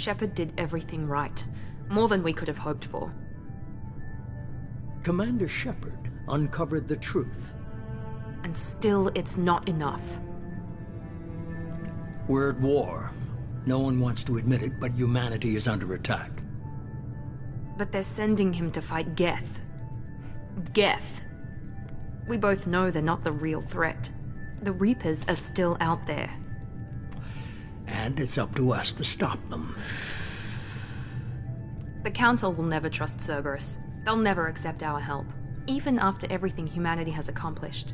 Shepard did everything right. More than we could have hoped for. Commander Shepard uncovered the truth. And still, it's not enough. We're at war. No one wants to admit it, but humanity is under attack. But they're sending him to fight Geth. Geth. We both know they're not the real threat. The Reapers are still out there. And it's up to us to stop them. The Council will never trust Cerberus. They'll never accept our help, even after everything humanity has accomplished.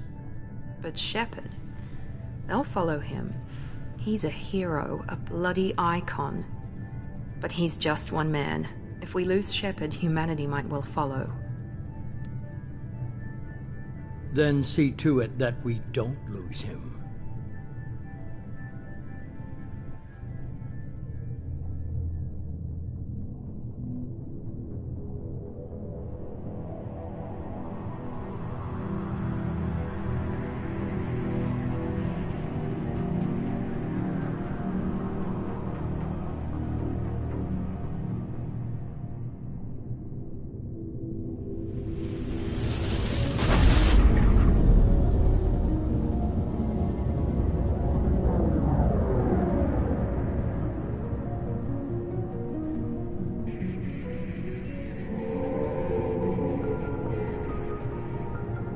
But Shepard, they'll follow him. He's a hero, a bloody icon. But he's just one man. If we lose Shepard, humanity might well follow. Then see to it that we don't lose him.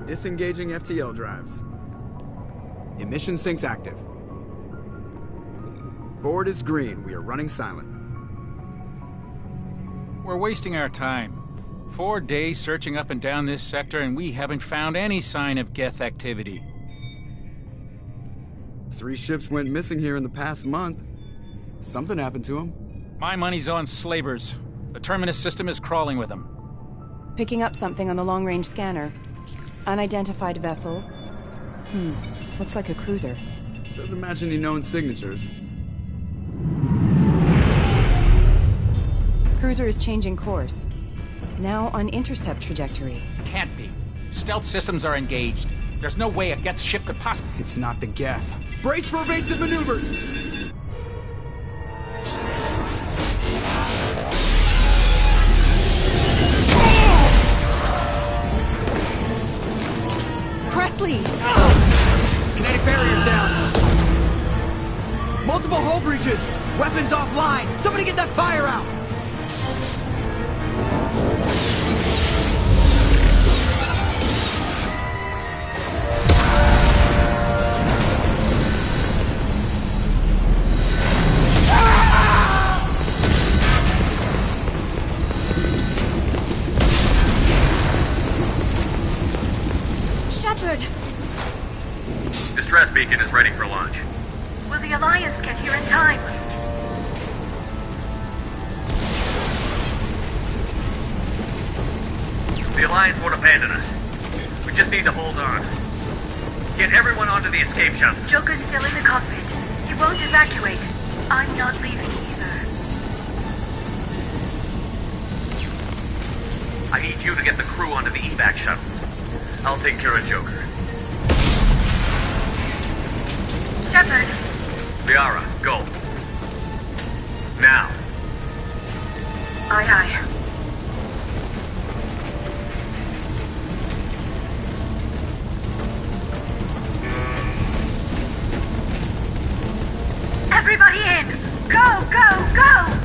Disengaging FTL drives. Emission sinks active. Board is green. We are running silent. We're wasting our time. 4 days searching up and down this sector, and we haven't found any sign of Geth activity. 3 ships went missing here in the past month. Something happened to them. My money's on slavers. The Terminus system is crawling with them. Picking up something on the long-range scanner. Unidentified vessel. Looks like a cruiser. Doesn't match any known signatures. Cruiser is changing course. Now on intercept trajectory. Can't be. Stealth systems are engaged. There's no way a Geth ship could possibly... It's not the Geth. Brace for evasive maneuvers! Presley! Kinetic barriers down. Multiple hull breaches. Weapons offline. Somebody get that fire out. Shepard! Distress beacon is ready for launch. Will the Alliance get here in time? The Alliance won't abandon us. We just need to hold on. Get everyone onto the escape shuttle. Joker's still in the cockpit. He won't evacuate. I'm not leaving either. I need you to get the crew onto the evac shuttle. I'll take care of Joker. Shepard! Liara, go. Now. Aye, aye. Everybody in! Go, go, go!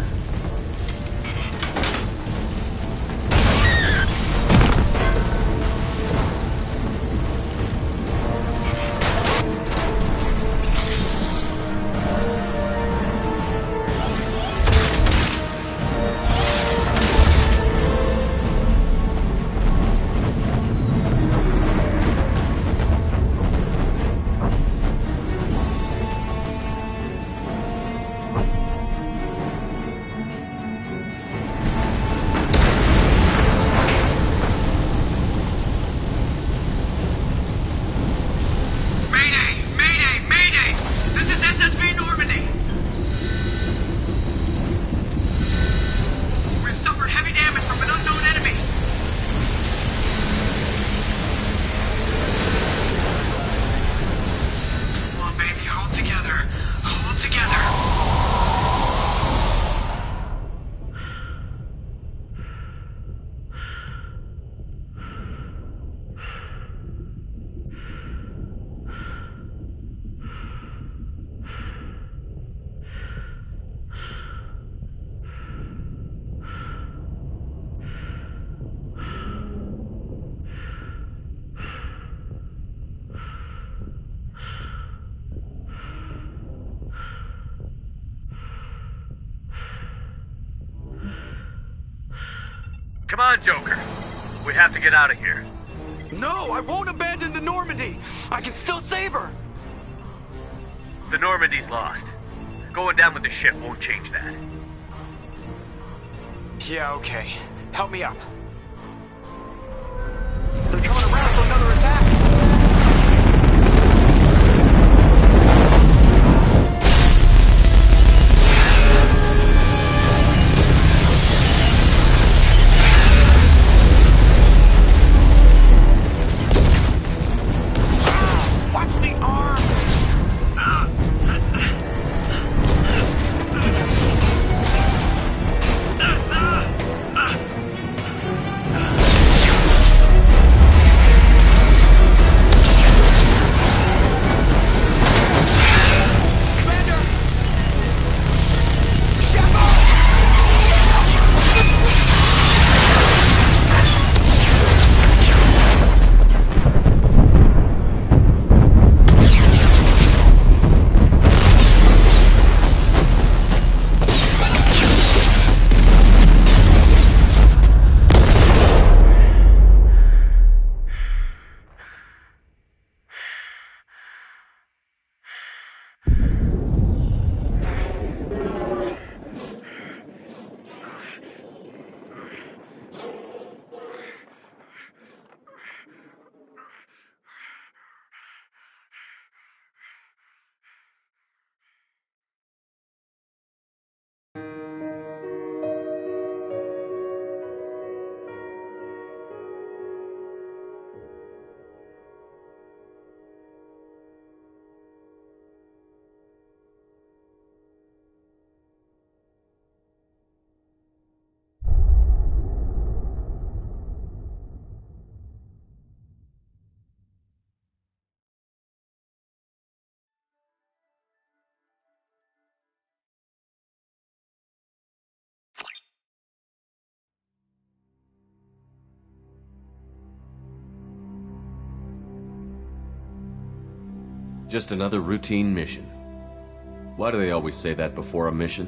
Come on, Joker. We have to get out of here. No, I won't abandon the Normandy. I can still save her. The Normandy's lost. Going down with the ship won't change that. Yeah, okay. Help me up. They're coming around for another attack. Just another routine mission. Why do they always say that before a mission?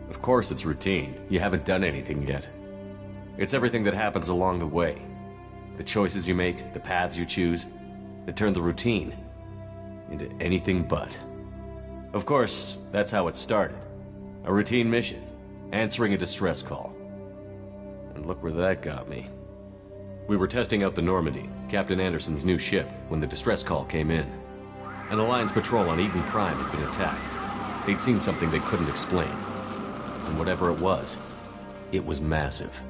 Of course it's routine. You haven't done anything yet. It's everything that happens along the way. The choices you make, the paths you choose, that turn the routine into anything but. Of course, that's how it started. A routine mission, answering a distress call. And look where that got me. We were testing out the Normandy, Captain Anderson's new ship, when the distress call came in. An Alliance patrol on Eden Prime had been attacked. They'd seen something they couldn't explain. And whatever it was massive.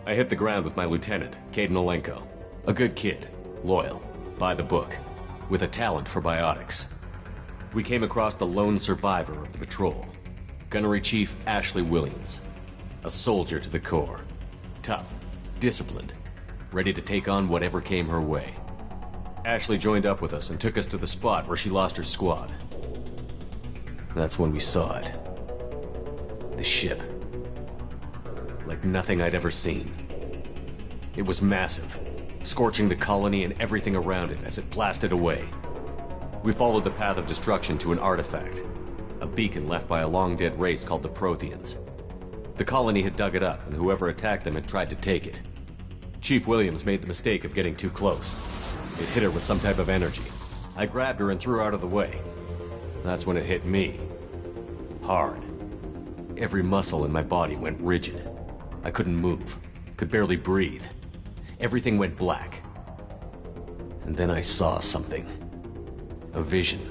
I hit the ground with my lieutenant, Caden Olenko. A good kid, loyal, by the book, with a talent for biotics. We came across the lone survivor of the patrol, Gunnery Chief Ashley Williams. A soldier to the core. Tough, disciplined, ready to take on whatever came her way. Ashley joined up with us and took us to the spot where she lost her squad. That's when we saw it. The ship. Like nothing I'd ever seen. It was massive, scorching the colony and everything around it as it blasted away. We followed the path of destruction to an artifact, a beacon left by a long-dead race called the Protheans. The colony had dug it up, and whoever attacked them had tried to take it. Chief Williams made the mistake of getting too close. It hit her with some type of energy. I grabbed her and threw her out of the way. That's when it hit me. Hard. Every muscle in my body went rigid. I couldn't move, could barely breathe. Everything went black. And then I saw something. A vision.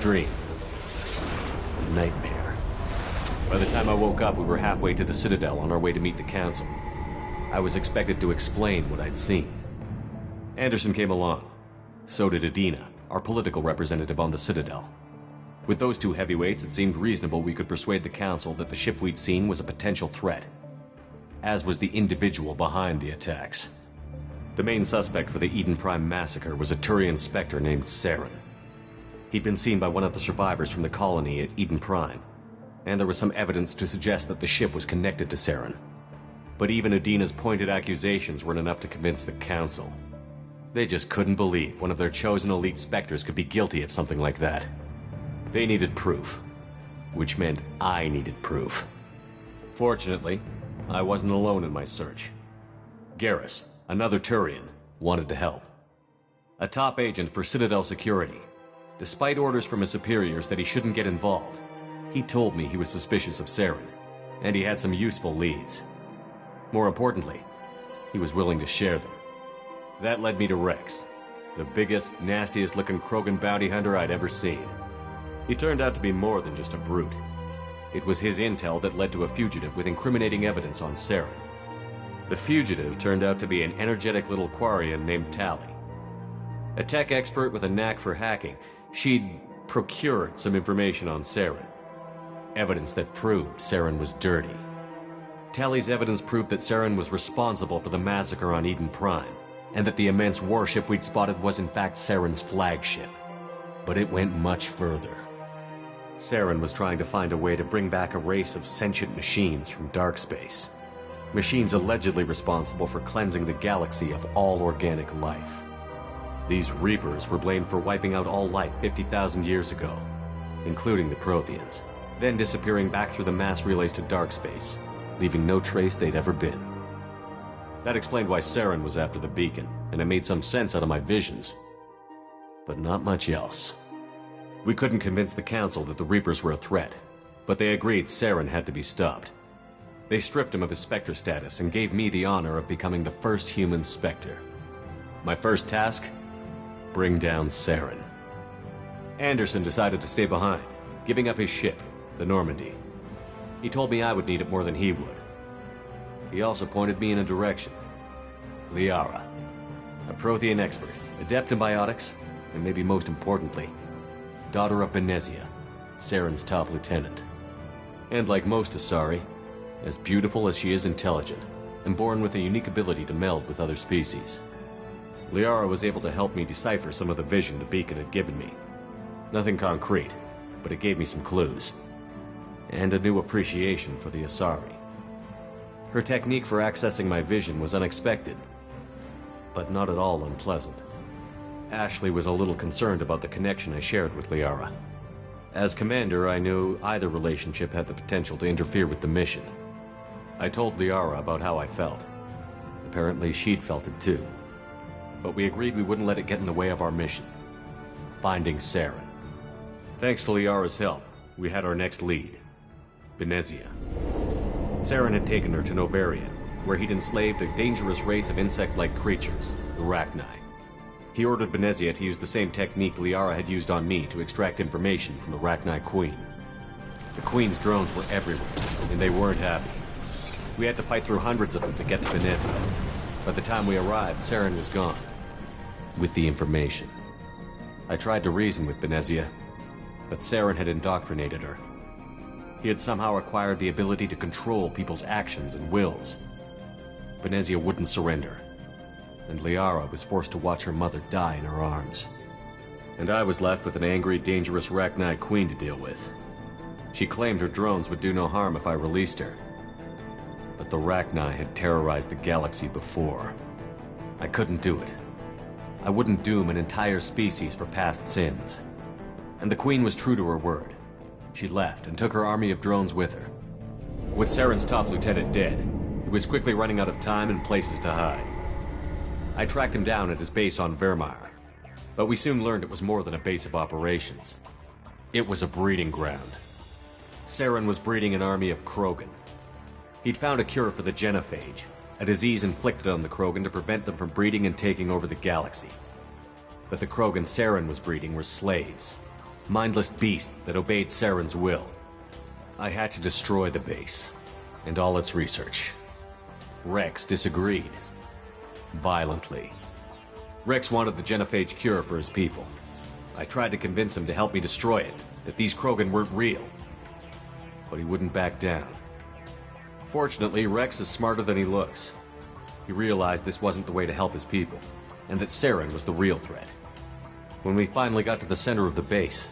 Dream. A nightmare. By the time I woke up, we were halfway to the Citadel on our way to meet the Council. I was expected to explain what I'd seen. Anderson came along. So did Adina, our political representative on the Citadel. With those two heavyweights, it seemed reasonable we could persuade the Council that the ship we'd seen was a potential threat. As was the individual behind the attacks. The main suspect for the Eden Prime massacre was a Turian Spectre named Saren. He'd been seen by one of the survivors from the colony at Eden Prime, and there was some evidence to suggest that the ship was connected to Saren. But even Adina's pointed accusations weren't enough to convince the Council. They just couldn't believe one of their chosen elite Spectres could be guilty of something like that. They needed proof, which meant I needed proof. Fortunately, I wasn't alone in my search. Garrus, another Turian, wanted to help. A top agent for Citadel Security. Despite orders from his superiors that he shouldn't get involved, he told me he was suspicious of Saren, and he had some useful leads. More importantly, he was willing to share them. That led me to Rex, the biggest, nastiest-looking Krogan bounty hunter I'd ever seen. He turned out to be more than just a brute. It was his intel that led to a fugitive with incriminating evidence on Saren. The fugitive turned out to be an energetic little Quarian named Tali. A tech expert with a knack for hacking, she'd procured some information on Saren. Evidence that proved Saren was dirty. Tali's evidence proved that Saren was responsible for the massacre on Eden Prime, and that the immense warship we'd spotted was in fact Saren's flagship. But it went much further. Saren was trying to find a way to bring back a race of sentient machines from dark space. Machines allegedly responsible for cleansing the galaxy of all organic life. These Reapers were blamed for wiping out all life 50,000 years ago, including the Protheans, then disappearing back through the mass relays to dark space, leaving no trace they'd ever been. That explained why Saren was after the beacon, and it made some sense out of my visions. But not much else. We couldn't convince the Council that the Reapers were a threat, but they agreed Saren had to be stopped. They stripped him of his Spectre status and gave me the honor of becoming the first human Spectre. My first task? Bring down Saren. Anderson decided to stay behind, giving up his ship, the Normandy. He told me I would need it more than he would. He also pointed me in a direction. Liara, a Prothean expert, adept in biotics, and maybe most importantly, daughter of Benezia, Saren's top lieutenant. And like most Asari, as beautiful as she is intelligent, and born with a unique ability to meld with other species. Liara was able to help me decipher some of the vision the beacon had given me. Nothing concrete, but it gave me some clues. And a new appreciation for the Asari. Her technique for accessing my vision was unexpected, but not at all unpleasant. Ashley was a little concerned about the connection I shared with Liara. As commander, I knew either relationship had the potential to interfere with the mission. I told Liara about how I felt. Apparently she'd felt it too. But we agreed we wouldn't let it get in the way of our mission. Finding Saren. Thanks to Liara's help, we had our next lead. Benezia. Saren had taken her to Novaria, where he'd enslaved a dangerous race of insect-like creatures, the Rachni. He ordered Benezia to use the same technique Liara had used on me to extract information from the Rachni Queen. The Queen's drones were everywhere, and they weren't happy. We had to fight through hundreds of them to get to Benezia. By the time we arrived, Saren was gone. With the information. I tried to reason with Benezia, but Saren had indoctrinated her. He had somehow acquired the ability to control people's actions and wills. Benezia wouldn't surrender, and Liara was forced to watch her mother die in her arms. And I was left with an angry, dangerous Rachni Queen to deal with. She claimed her drones would do no harm if I released her. But the Rachni had terrorized the galaxy before. I couldn't do it. I wouldn't doom an entire species for past sins. And the Queen was true to her word. She left and took her army of drones with her. With Saren's top lieutenant dead, he was quickly running out of time and places to hide. I tracked him down at his base on Vermeer, but we soon learned it was more than a base of operations. It was a breeding ground. Saren was breeding an army of Krogan. He'd found a cure for the genophage, a disease inflicted on the Krogan to prevent them from breeding and taking over the galaxy. But the Krogan Saren was breeding were slaves, mindless beasts that obeyed Saren's will. I had to destroy the base, and all its research. Rex disagreed. Violently. Rex wanted the genophage cure for his people. I tried to convince him to help me destroy it, that these Krogan weren't real. But he wouldn't back down. Fortunately, Rex is smarter than he looks. He realized this wasn't the way to help his people, and that Saren was the real threat. When we finally got to the center of the base,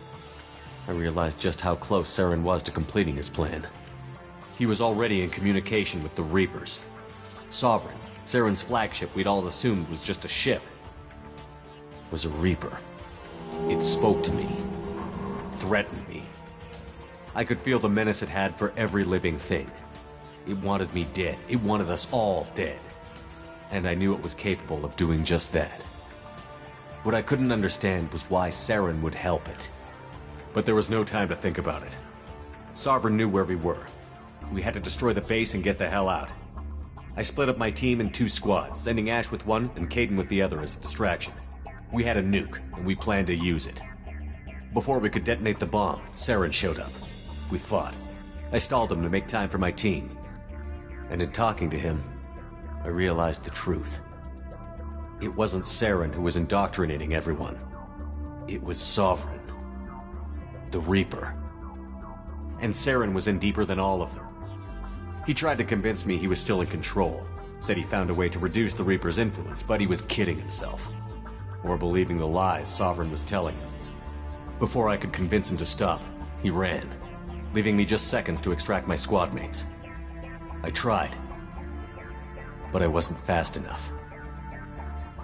I realized just how close Saren was to completing his plan. He was already in communication with the Reapers. Sovereign, Saren's flagship we'd all assumed was just a ship, was a Reaper. It spoke to me, threatened me. I could feel the menace it had for every living thing. It wanted me dead. It wanted us all dead. And I knew it was capable of doing just that. What I couldn't understand was why Saren would help it. But there was no time to think about it. Sovereign knew where we were. We had to destroy the base and get the hell out. I split up my team in 2 squads, sending Ash with one and Caden with the other as a distraction. We had a nuke, and we planned to use it. Before we could detonate the bomb, Saren showed up. We fought. I stalled him to make time for my team. And in talking to him, I realized the truth. It wasn't Saren who was indoctrinating everyone. It was Sovereign. The Reaper. And Saren was in deeper than all of them. He tried to convince me he was still in control. Said he found a way to reduce the Reaper's influence, but he was kidding himself. Or believing the lies Sovereign was telling him. Before I could convince him to stop, he ran, leaving me just seconds to extract my squad mates. I tried, but I wasn't fast enough.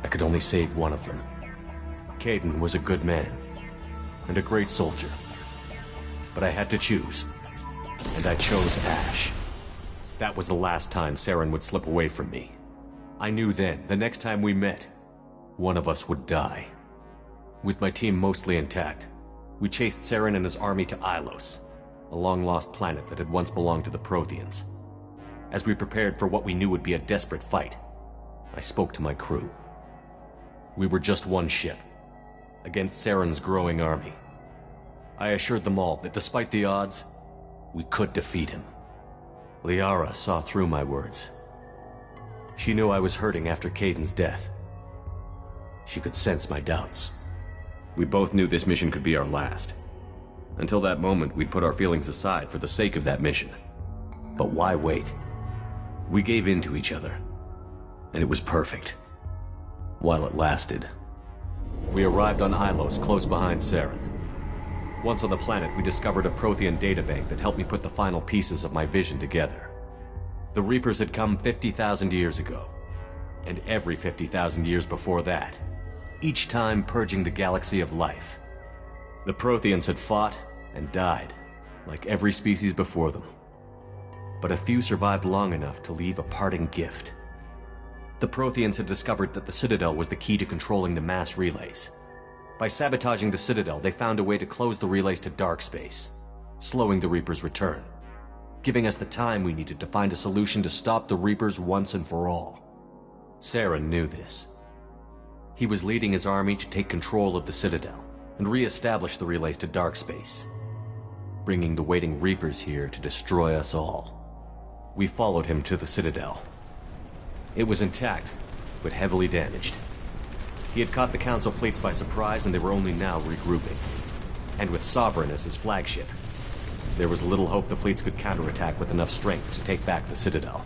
I could only save one of them. Caden was a good man, and a great soldier. But I had to choose, and I chose Ash. That was the last time Saren would slip away from me. I knew then, the next time we met, one of us would die. With my team mostly intact, we chased Saren and his army to Ilos, a long-lost planet that had once belonged to the Protheans. As we prepared for what we knew would be a desperate fight, I spoke to my crew. We were just one ship, against Saren's growing army. I assured them all that despite the odds, we could defeat him. Liara saw through my words. She knew I was hurting after Caden's death. She could sense my doubts. We both knew this mission could be our last. Until that moment, we'd put our feelings aside for the sake of that mission. But why wait? We gave in to each other, and it was perfect. While it lasted. We arrived on Ilos, close behind Saren. Once on the planet, we discovered a Prothean databank that helped me put the final pieces of my vision together. The Reapers had come 50,000 years ago, and every 50,000 years before that, each time purging the galaxy of life. The Protheans had fought and died, like every species before them. But a few survived long enough to leave a parting gift. The Protheans had discovered that the Citadel was the key to controlling the mass relays. By sabotaging the Citadel, they found a way to close the relays to dark space, slowing the Reapers' return, giving us the time we needed to find a solution to stop the Reapers once and for all. Saren knew this. He was leading his army to take control of the Citadel and re-establish the relays to dark space, bringing the waiting Reapers here to destroy us all. We followed him to the Citadel. It was intact, but heavily damaged. He had caught the Council fleets by surprise, and they were only now regrouping. And with Sovereign as his flagship, there was little hope the fleets could counterattack with enough strength to take back the Citadel.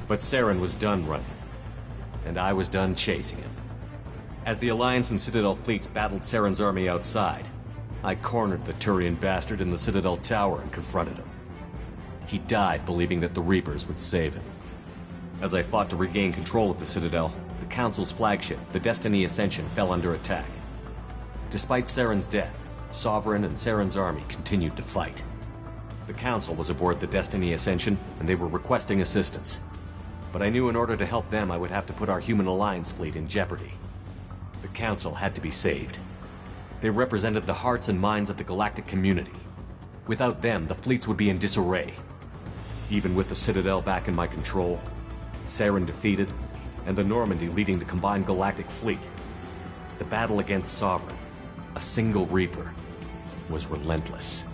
But Saren was done running, and I was done chasing him. As the Alliance and Citadel fleets battled Saren's army outside, I cornered the Turian bastard in the Citadel tower and confronted him. He died believing that the Reapers would save him. As I fought to regain control of the Citadel, the Council's flagship, the Destiny Ascension, fell under attack. Despite Saren's death, Sovereign and Saren's army continued to fight. The Council was aboard the Destiny Ascension, and they were requesting assistance. But I knew in order to help them, I would have to put our human Alliance fleet in jeopardy. The Council had to be saved. They represented the hearts and minds of the galactic community. Without them, the fleets would be in disarray. Even with the Citadel back in my control, Saren defeated, and the Normandy leading the combined galactic fleet, the battle against Sovereign, a single Reaper, was relentless.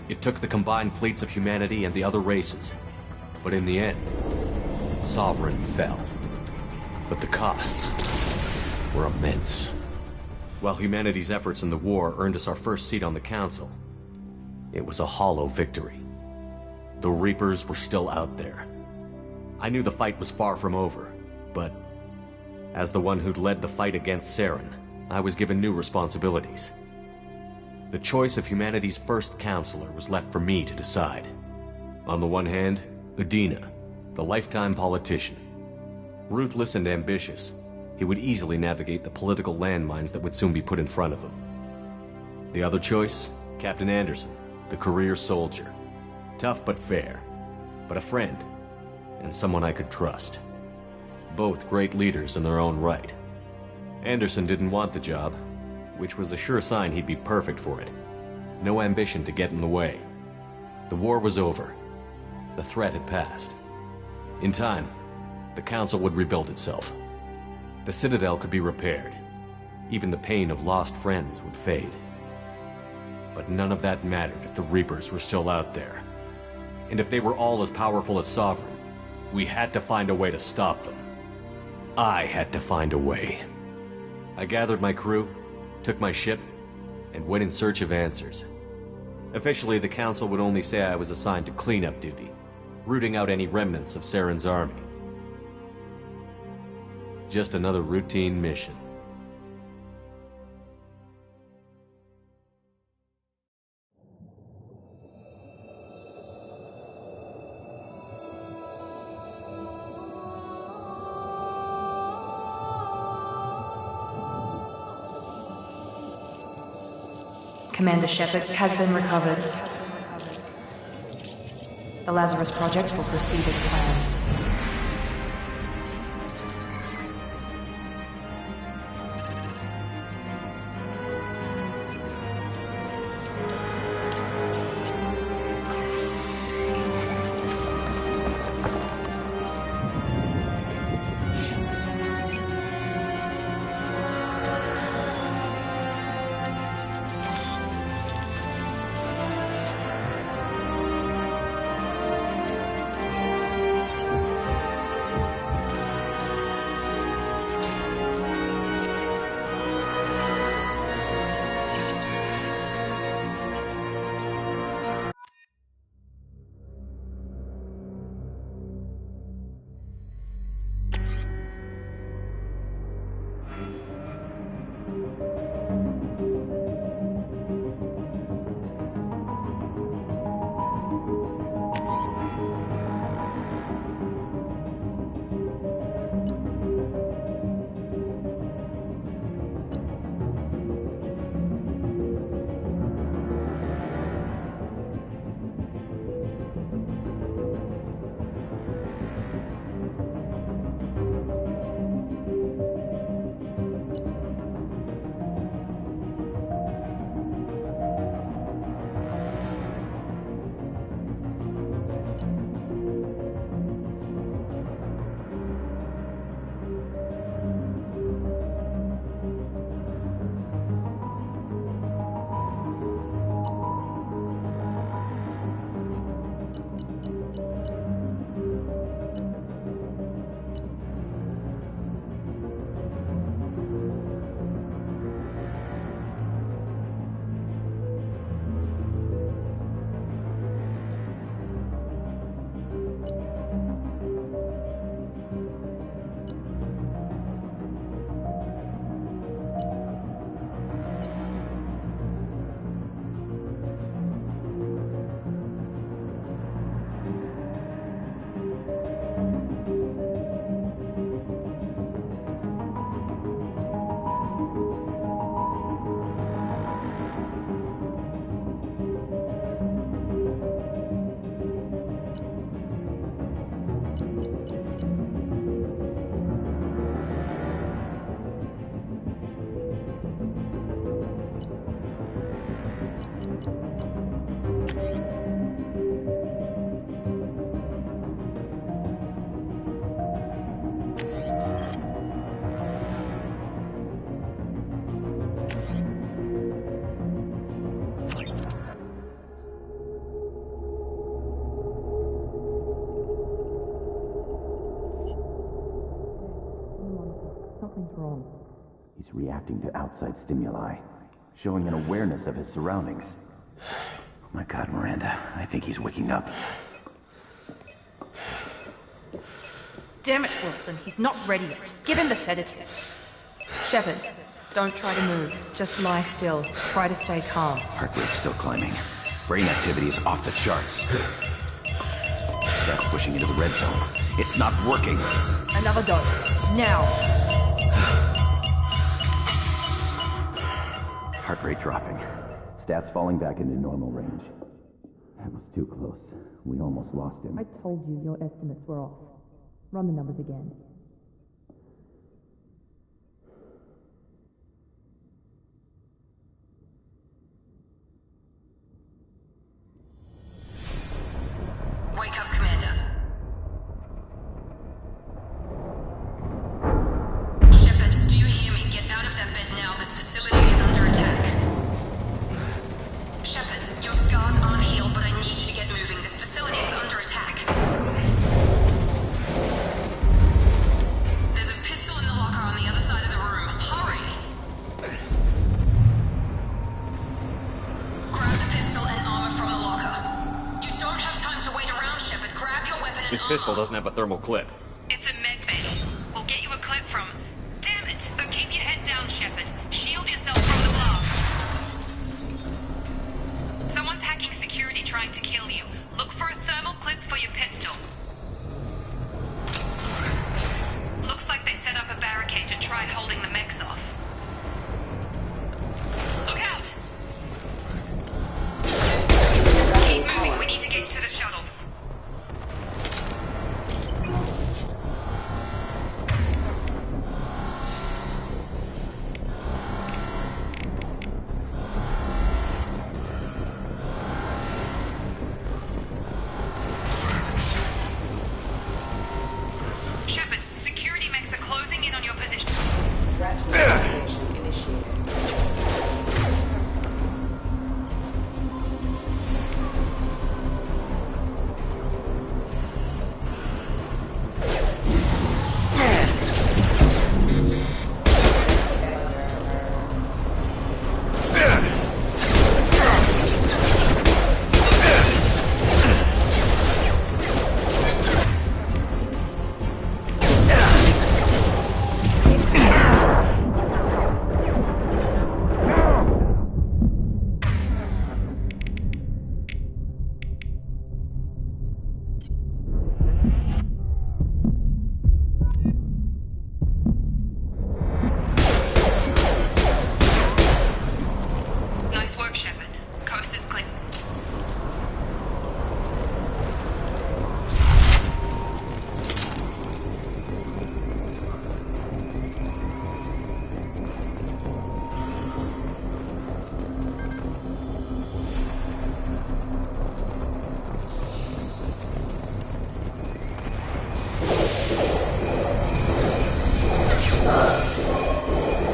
It took the combined fleets of humanity and the other races, but in the end, Sovereign fell. But the costs were immense. While humanity's efforts in the war earned us our first seat on the Council, it was a hollow victory. The Reapers were still out there. I knew the fight was far from over, but as the one who'd led the fight against Saren, I was given new responsibilities. The choice of humanity's first counselor was left for me to decide. On the one hand, Udina, the lifetime politician. Ruthless and ambitious, he would easily navigate the political landmines that would soon be put in front of him. The other choice, Captain Anderson, the career soldier. Tough but fair, but a friend and someone I could trust. Both great leaders in their own right. Anderson didn't want the job, which was a sure sign he'd be perfect for it. No ambition to get in the way. The war was over. The threat had passed. In time, the Council would rebuild itself. The Citadel could be repaired. Even the pain of lost friends would fade. But none of that mattered if the Reapers were still out there. And if they were all as powerful as Sovereign, we had to find a way to stop them. I had to find a way. I gathered my crew, took my ship, and went in search of answers. Officially, the Council would only say I was assigned to cleanup duty, rooting out any remnants of Saren's army. Just another routine mission. Commander Shepard has been recovered. The Lazarus Project will proceed as planned. Something's wrong. He's reacting to outside stimuli, showing an awareness of his surroundings. Oh my God, Miranda, I think he's waking up. Damn it, Wilson, he's not ready yet. Give him the sedative. Shepard, don't try to move. Just lie still. Try to stay calm. Heart rate's still climbing. Brain activity is off the charts. Steps pushing into the red zone. It's not working. Another dose. Now. Heart rate dropping. Stats falling back into normal range. That was too close. We almost lost him. I told you your estimates were off. Run the numbers again. Wake up, Commander. Shepard, do you hear me? Get out of that bed now. This facility is under attack. Shepard, your scars aren't healed, but I need you to get moving. This facility is under attack. There's a pistol in the locker on the other side of the room. Hurry! Grab the pistol and armor from the locker. You don't have time to wait around, Shepard. Grab your weapon and His armor. pistol doesn't have a thermal clip. It's a med bay. We'll get you a clip from... Damn it! But keep your head down, Shepard. Shield yourself from the blast. Someone's hacking security trying to kill you. Look for a thermal clip for your pistol. Looks like they set up a barricade to try holding the mechs off. Look out! Keep moving. We need to get to the shuttles. Shepard, security mechs are closing in on your position. Nice work, Shepard. Coast is clear.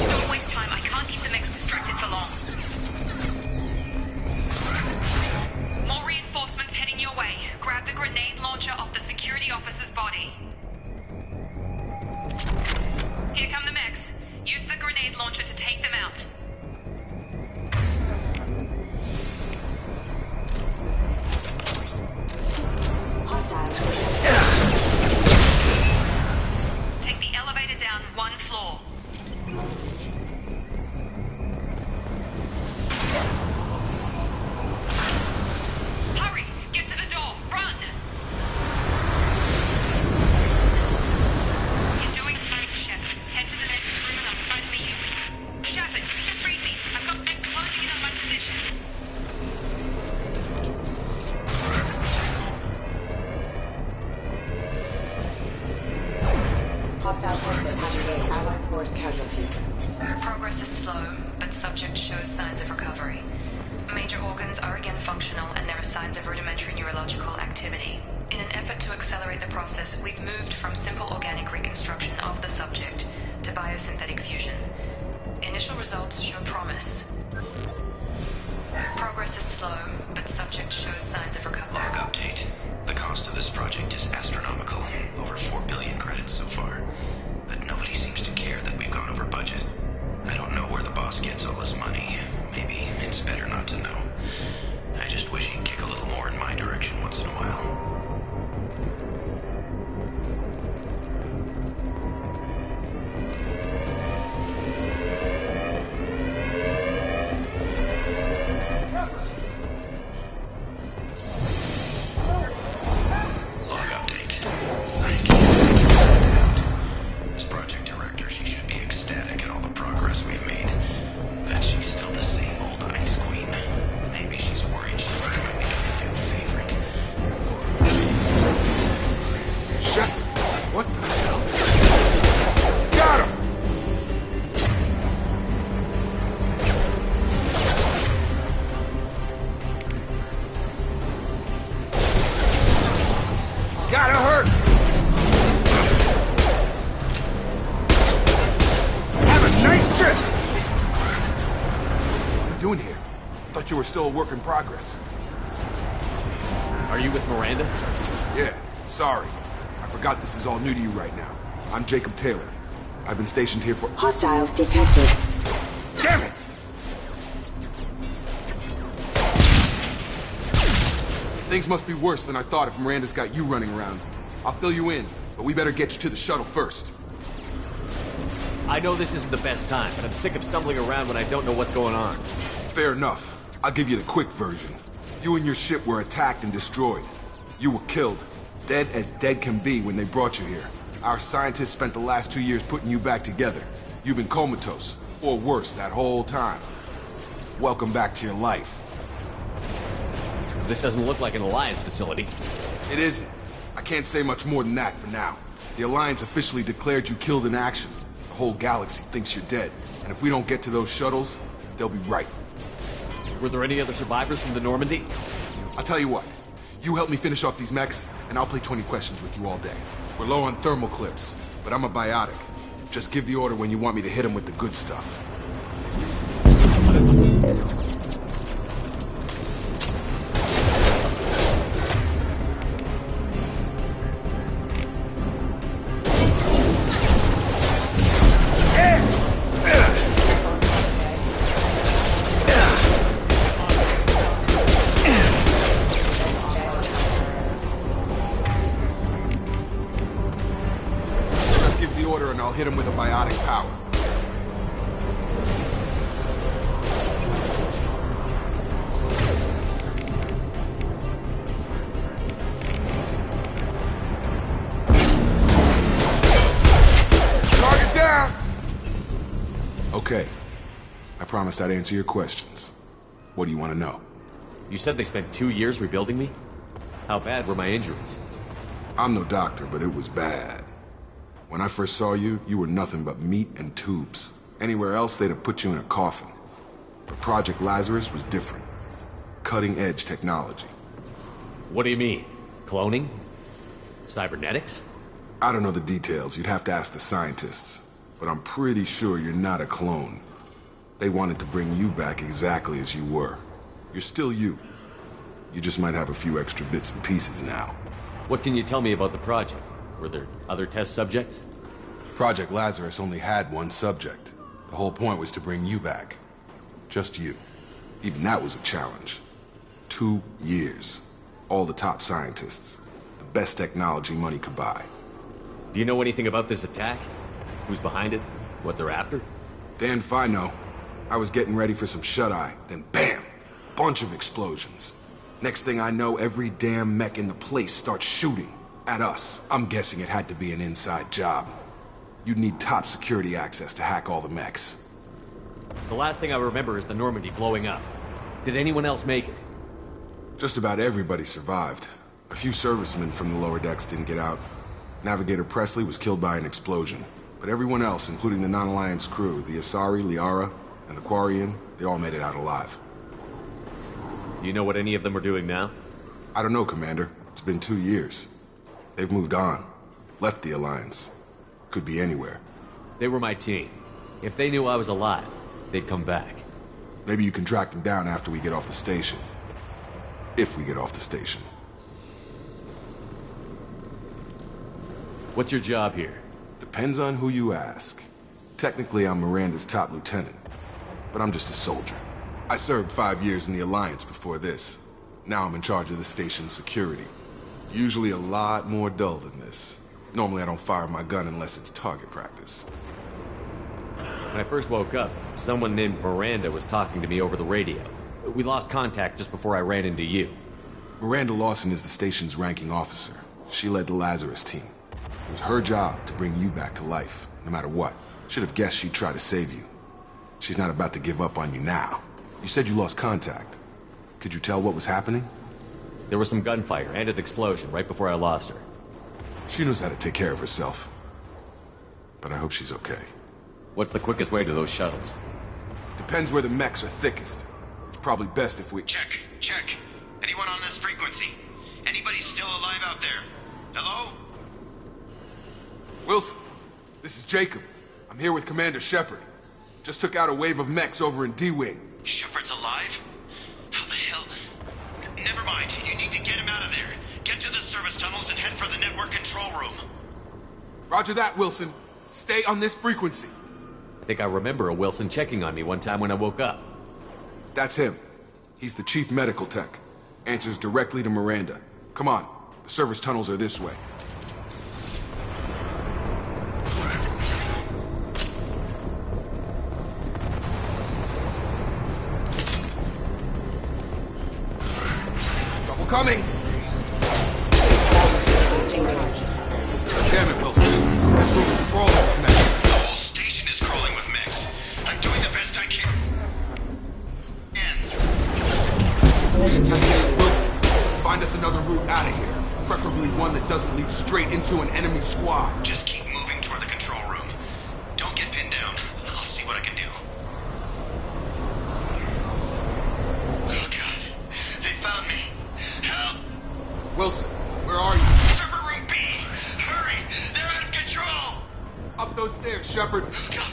Don't waste time. I can't keep the mechs distracted for long. More reinforcements heading your way. Grab the grenade launcher off the security officer's body. Here come the mechs. Use the grenade launcher to take them out. Take the elevator down one floor. Hurry! Get to the door! Run! You're doing fine, Shepard. Head to the next room and I'll try to meet you. Shepard, read me. I've got them closing in on my position. Hostile forces have a allied force casualty. Progress is slow, but subject shows signs of recovery. Major organs are again functional, and there are signs of rudimentary neurological activity. In an effort to accelerate the process, we've moved from simple organic reconstruction of the subject to biosynthetic fusion. Initial results show promise. Progress is slow, but subject shows signs of recovery. Log update. The cost of this project is astronomical. Over 4 billion credits so far. But nobody seems to care that we've gone over budget. I don't know where the boss gets all this money. Maybe it's better not to know. I just wish he'd kick a little more in my direction once in a while. Log update. I can't we're still a work in progress. Are you with Miranda? Yeah, sorry. I forgot this is all new to you right now. I'm Jacob Taylor. I've been stationed here for— Hostiles detected. Damn it! Things must be worse than I thought if Miranda's got you running around. I'll fill you in, but we better get you to the shuttle first. I know this isn't the best time, but I'm sick of stumbling around when I don't know what's going on. Fair enough. I'll give you the quick version. You and your ship were attacked and destroyed. You were killed. Dead as dead can be when they brought you here. Our scientists spent the last 2 years putting you back together. You've been comatose, or worse, that whole time. Welcome back to your life. This doesn't look like an Alliance facility. It isn't. I can't say much more than that for now. The Alliance officially declared you killed in action. The whole galaxy thinks you're dead. And if we don't get to those shuttles, they'll be right. Were there any other survivors from the Normandy? I'll tell you what. You help me finish off these mechs, and I'll play 20 questions with you all day. We're low on thermal clips, but I'm a biotic. Just give the order when you want me to hit them with the good stuff. Hit him with a biotic power. Target down! Okay. I promised I'd answer your questions. What do you want to know? You said they spent 2 years rebuilding me? How bad were my injuries? I'm no doctor, but it was bad. When I first saw you, you were nothing but meat and tubes. Anywhere else, they'd have put you in a coffin. But Project Lazarus was different. Cutting-edge technology. What do you mean? Cloning? Cybernetics? I don't know the details. You'd have to ask the scientists. But I'm pretty sure you're not a clone. They wanted to bring you back exactly as you were. You're still you. You just might have a few extra bits and pieces now. What can you tell me about the project? Were there other test subjects? Project Lazarus only had one subject. The whole point was to bring you back. Just you. Even that was a challenge. 2 years. All the top scientists. The best technology money could buy. Do you know anything about this attack? Who's behind it? What they're after? Damned if I know. I was getting ready for some shut-eye, then bam! Bunch of explosions. Next thing I know, every damn mech in the place starts shooting. At us. I'm guessing it had to be an inside job. You'd need top security access to hack all the mechs. The last thing I remember is the Normandy blowing up. Did anyone else make it? Just about everybody survived. A few servicemen from the lower decks didn't get out. Navigator Presley was killed by an explosion. But everyone else, including the non-Alliance crew, the Asari, Liara, and the Quarian, they all made it out alive. You know what any of them are doing now? I don't know, Commander. It's been 2 years. They've moved on. Left the Alliance. Could be anywhere. They were my team. If they knew I was alive, they'd come back. Maybe you can track them down after we get off the station. If we get off the station. What's your job here? Depends on who you ask. Technically, I'm Miranda's top lieutenant. But I'm just a soldier. I served 5 years in the Alliance before this. Now I'm in charge of the station's security. Usually a lot more dull than this. Normally I don't fire my gun unless it's target practice. When I first woke up, someone named Miranda was talking to me over the radio. We lost contact just before I ran into you. Miranda Lawson is the station's ranking officer. She led the Lazarus team. It was her job to bring you back to life, no matter what. Should have guessed she'd try to save you. She's not about to give up on you now. You said you lost contact. Could you tell what was happening? There was some gunfire and an explosion right before I lost her. She knows how to take care of herself. But I hope she's okay. What's the quickest way to those shuttles? Depends where the mechs are thickest. It's probably best if we— Check. Anyone on this frequency? Anybody still alive out there? Hello? Wilson, this is Jacob. I'm here with Commander Shepard. Just took out a wave of mechs over in D-Wing. Shepard's alive? mind. You need to get him out of there. Get to the service tunnels and head for the network control room. Roger that, Wilson. Stay on this frequency. I think I remember a Wilson checking on me one time when I woke up. That's him. He's the chief medical tech. Answers directly to Miranda. Come on. The service tunnels are this way. Trouble coming! Damn it, Wilson. This room is crawling with mechs. The whole station is crawling with mechs. I'm doing the best I can. Wilson, find us another route out of here. Preferably one that doesn't lead straight into an enemy squad. Just keep moving toward the control room. Don't get pinned down. I'll see what I can do. Oh, God. They found me. Help! Wilson, where are you? Server room B! Hurry! They're out of control! Up those stairs, Shepard. Oh, God!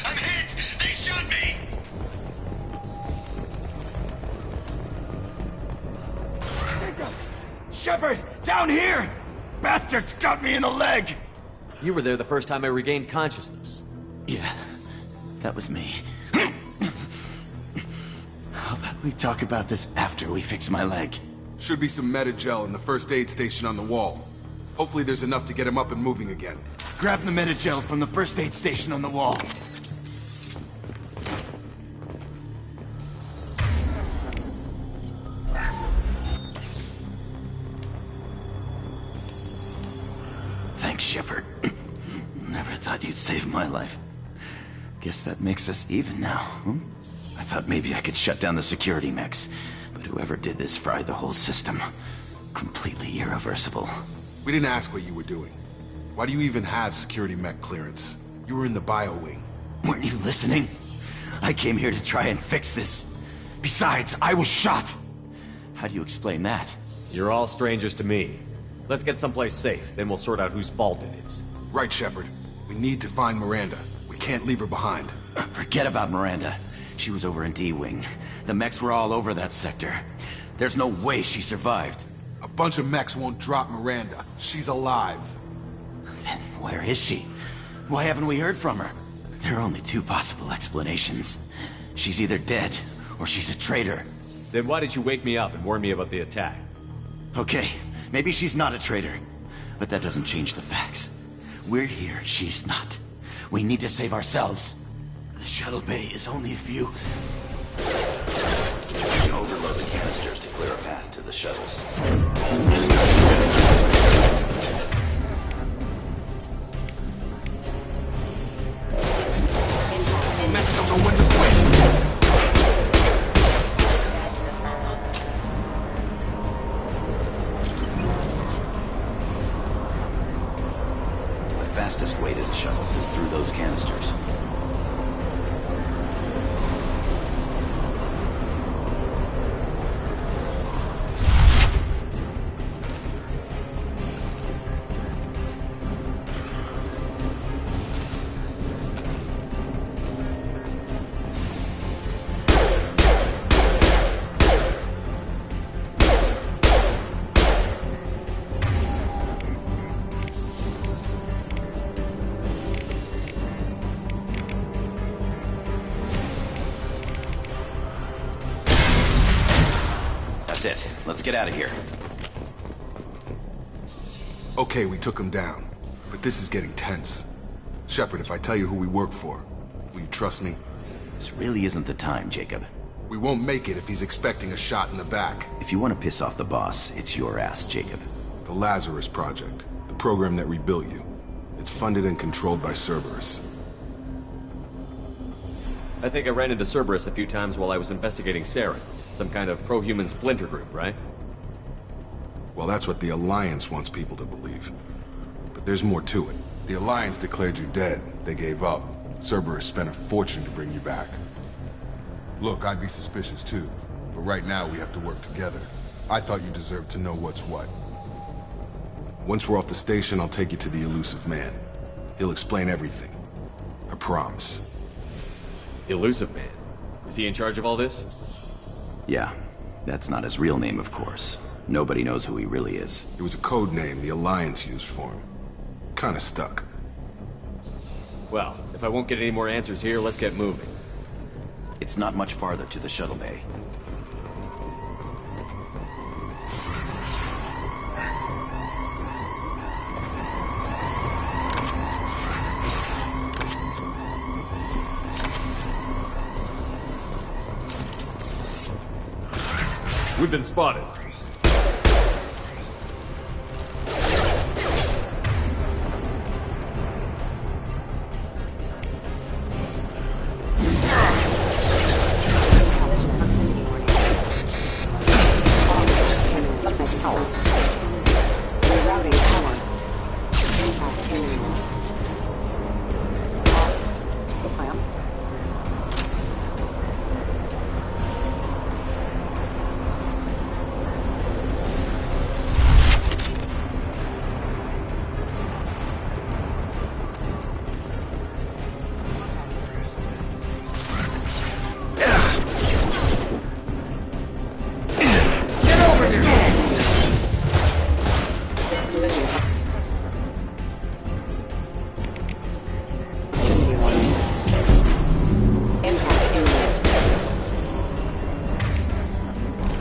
I'm hit! They shot me! Shepard, down here! Bastards got me in the leg! You were there the first time I regained consciousness. Yeah, that was me. How about we talk about this after we fix my leg? Should be some Metagel in the first aid station on the wall. Hopefully there's enough to get him up and moving again. Grab the Metagel from the first aid station on the wall. Thanks, Shepard. Never thought you'd save my life. Guess that makes us even now, hmm? I thought maybe I could shut down the security mechs, but whoever did this fried the whole system. Completely irreversible. We didn't ask what you were doing. Why do you even have security mech clearance? You were in the bio wing. Weren't you listening? I came here to try and fix this. Besides, I was shot. How do you explain that? You're all strangers to me. Let's get someplace safe, then we'll sort out whose fault it is. Right, Shepard. We need to find Miranda. We can't leave her behind. Forget about Miranda. She was over in D-Wing. The mechs were all over that sector. There's no way she survived. A bunch of mechs won't drop Miranda. She's alive. Then where is she? Why haven't we heard from her? There are only two possible explanations. She's either dead, or she's a traitor. Then why did you wake me up and warn me about the attack? Okay, maybe she's not a traitor. But that doesn't change the facts. We're here, she's not. We need to save ourselves. The shuttle bay is only a few... You can overload the canisters to clear a path to the shuttles. Mechs don't know when to quit. The fastest way to the shuttles is through those canisters. That's it. Let's get out of here. Okay, we took him down. But this is getting tense. Shepard, if I tell you who we work for, will you trust me? This really isn't the time, Jacob. We won't make it if he's expecting a shot in the back. If you want to piss off the boss, it's your ass, Jacob. The Lazarus Project. The program that rebuilt you. It's funded and controlled by Cerberus. I think I ran into Cerberus a few times while I was investigating Saren. Some kind of pro-human splinter group, right? Well, that's what the Alliance wants people to believe. But there's more to it. The Alliance declared you dead. They gave up. Cerberus spent a fortune to bring you back. Look, I'd be suspicious too. But right now, we have to work together. I thought you deserved to know what's what. Once we're off the station, I'll take you to the Elusive Man. He'll explain everything. I promise. Elusive Man? Is he in charge of all this? Yeah. That's not his real name, of course. Nobody knows who he really is. It was a code name the Alliance used for him. Kinda stuck. Well, if I won't get any more answers here, let's get moving. It's not much farther to the shuttle bay. We've been spotted.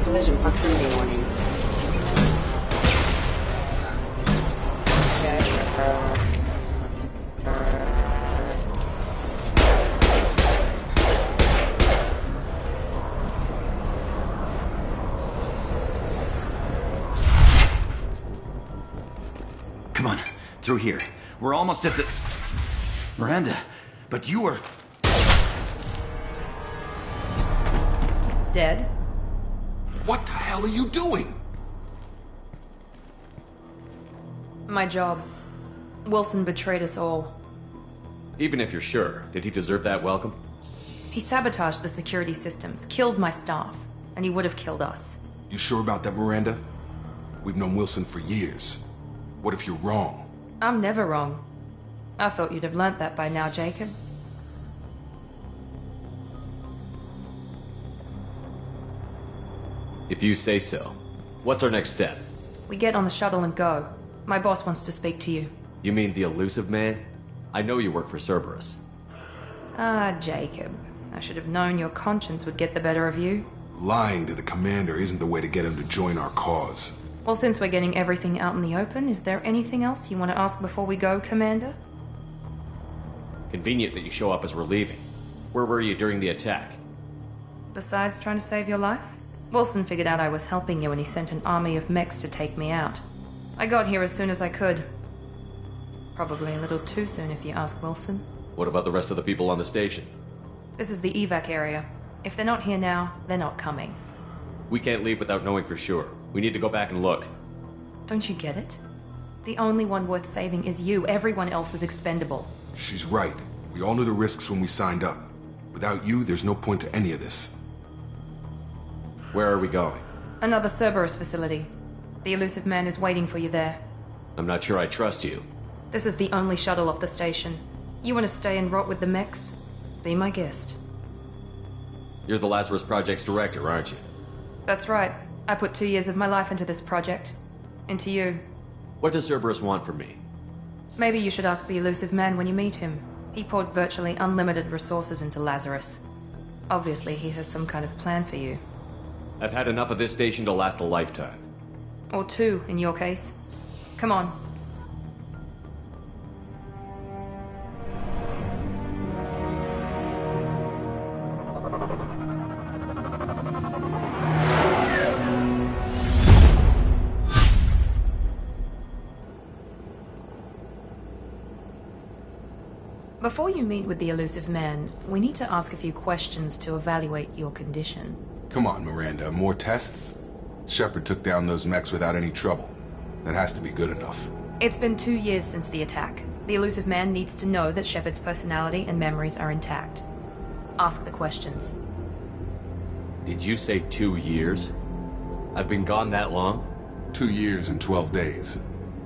Collision proximity warning. Come on, through here. We're almost at the... Miranda, but you were... Dead? What the hell are you doing? My job. Wilson betrayed us all. Even if you're sure, did he deserve that welcome? He sabotaged the security systems, killed my staff, and he would have killed us. You sure about that, Miranda? We've known Wilson for years. What if you're wrong? I'm never wrong. I thought you'd have learnt that by now, Jacob. If you say so. What's our next step? We get on the shuttle and go. My boss wants to speak to you. You mean the elusive man? I know you work for Cerberus. Ah, Jacob. I should have known your conscience would get the better of you. Lying to the commander isn't the way to get him to join our cause. Well, since we're getting everything out in the open, is there anything else you want to ask before we go, Commander? Convenient that you show up as we're leaving. Where were you during the attack? Besides trying to save your life? Wilson figured out I was helping you and he sent an army of mechs to take me out. I got here as soon as I could. Probably a little too soon if you ask Wilson. What about the rest of the people on the station? This is the evac area. If they're not here now, they're not coming. We can't leave without knowing for sure. We need to go back and look. Don't you get it? The only one worth saving is you. Everyone else is expendable. She's right. We all knew the risks when we signed up. Without you, there's no point to any of this. Where are we going? Another Cerberus facility. The elusive man is waiting for you there. I'm not sure I trust you. This is the only shuttle off the station. You want to stay and rot with the mechs? Be my guest. You're the Lazarus Project's director, aren't you? That's right. I put 2 years of my life into this project. Into you. What does Cerberus want from me? Maybe you should ask the elusive man when you meet him. He poured virtually unlimited resources into Lazarus. Obviously, he has some kind of plan for you. I've had enough of this station to last a lifetime. Or 2, in your case. Come on. Before you meet with the elusive man, we need to ask a few questions to evaluate your condition. Come on, Miranda. More tests? Shepard took down those mechs without any trouble. That has to be good enough. It's been 2 years since the attack. The elusive man needs to know that Shepard's personality and memories are intact. Ask the questions. Did you say 2 years? I've been gone that long? 2 years and 12 days.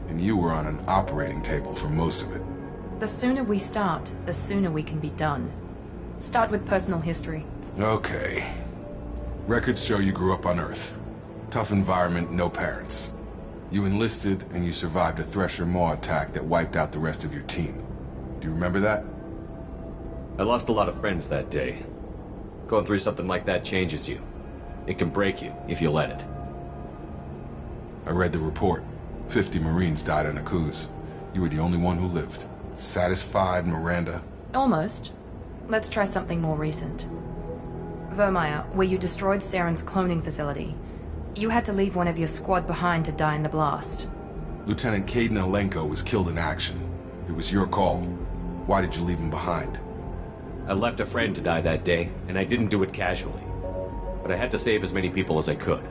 And you were on an operating table for most of it. The sooner we start, the sooner we can be done. Start with personal history. Okay. Records show you grew up on Earth. Tough environment, no parents. You enlisted, and you survived a Thresher Maw attack that wiped out the rest of your team. Do you remember that? I lost a lot of friends that day. Going through something like that changes you. It can break you, if you let it. I read the report. 50 Marines died in a cruise. You were the only one who lived. Satisfied, Miranda? Almost. Let's try something more recent. Vermeer, where you destroyed Saren's cloning facility. You had to leave one of your squad behind to die in the blast. Lieutenant Caden Alenko was killed in action. It was your call. Why did you leave him behind? I left a friend to die that day, and I didn't do it casually. But I had to save as many people as I could.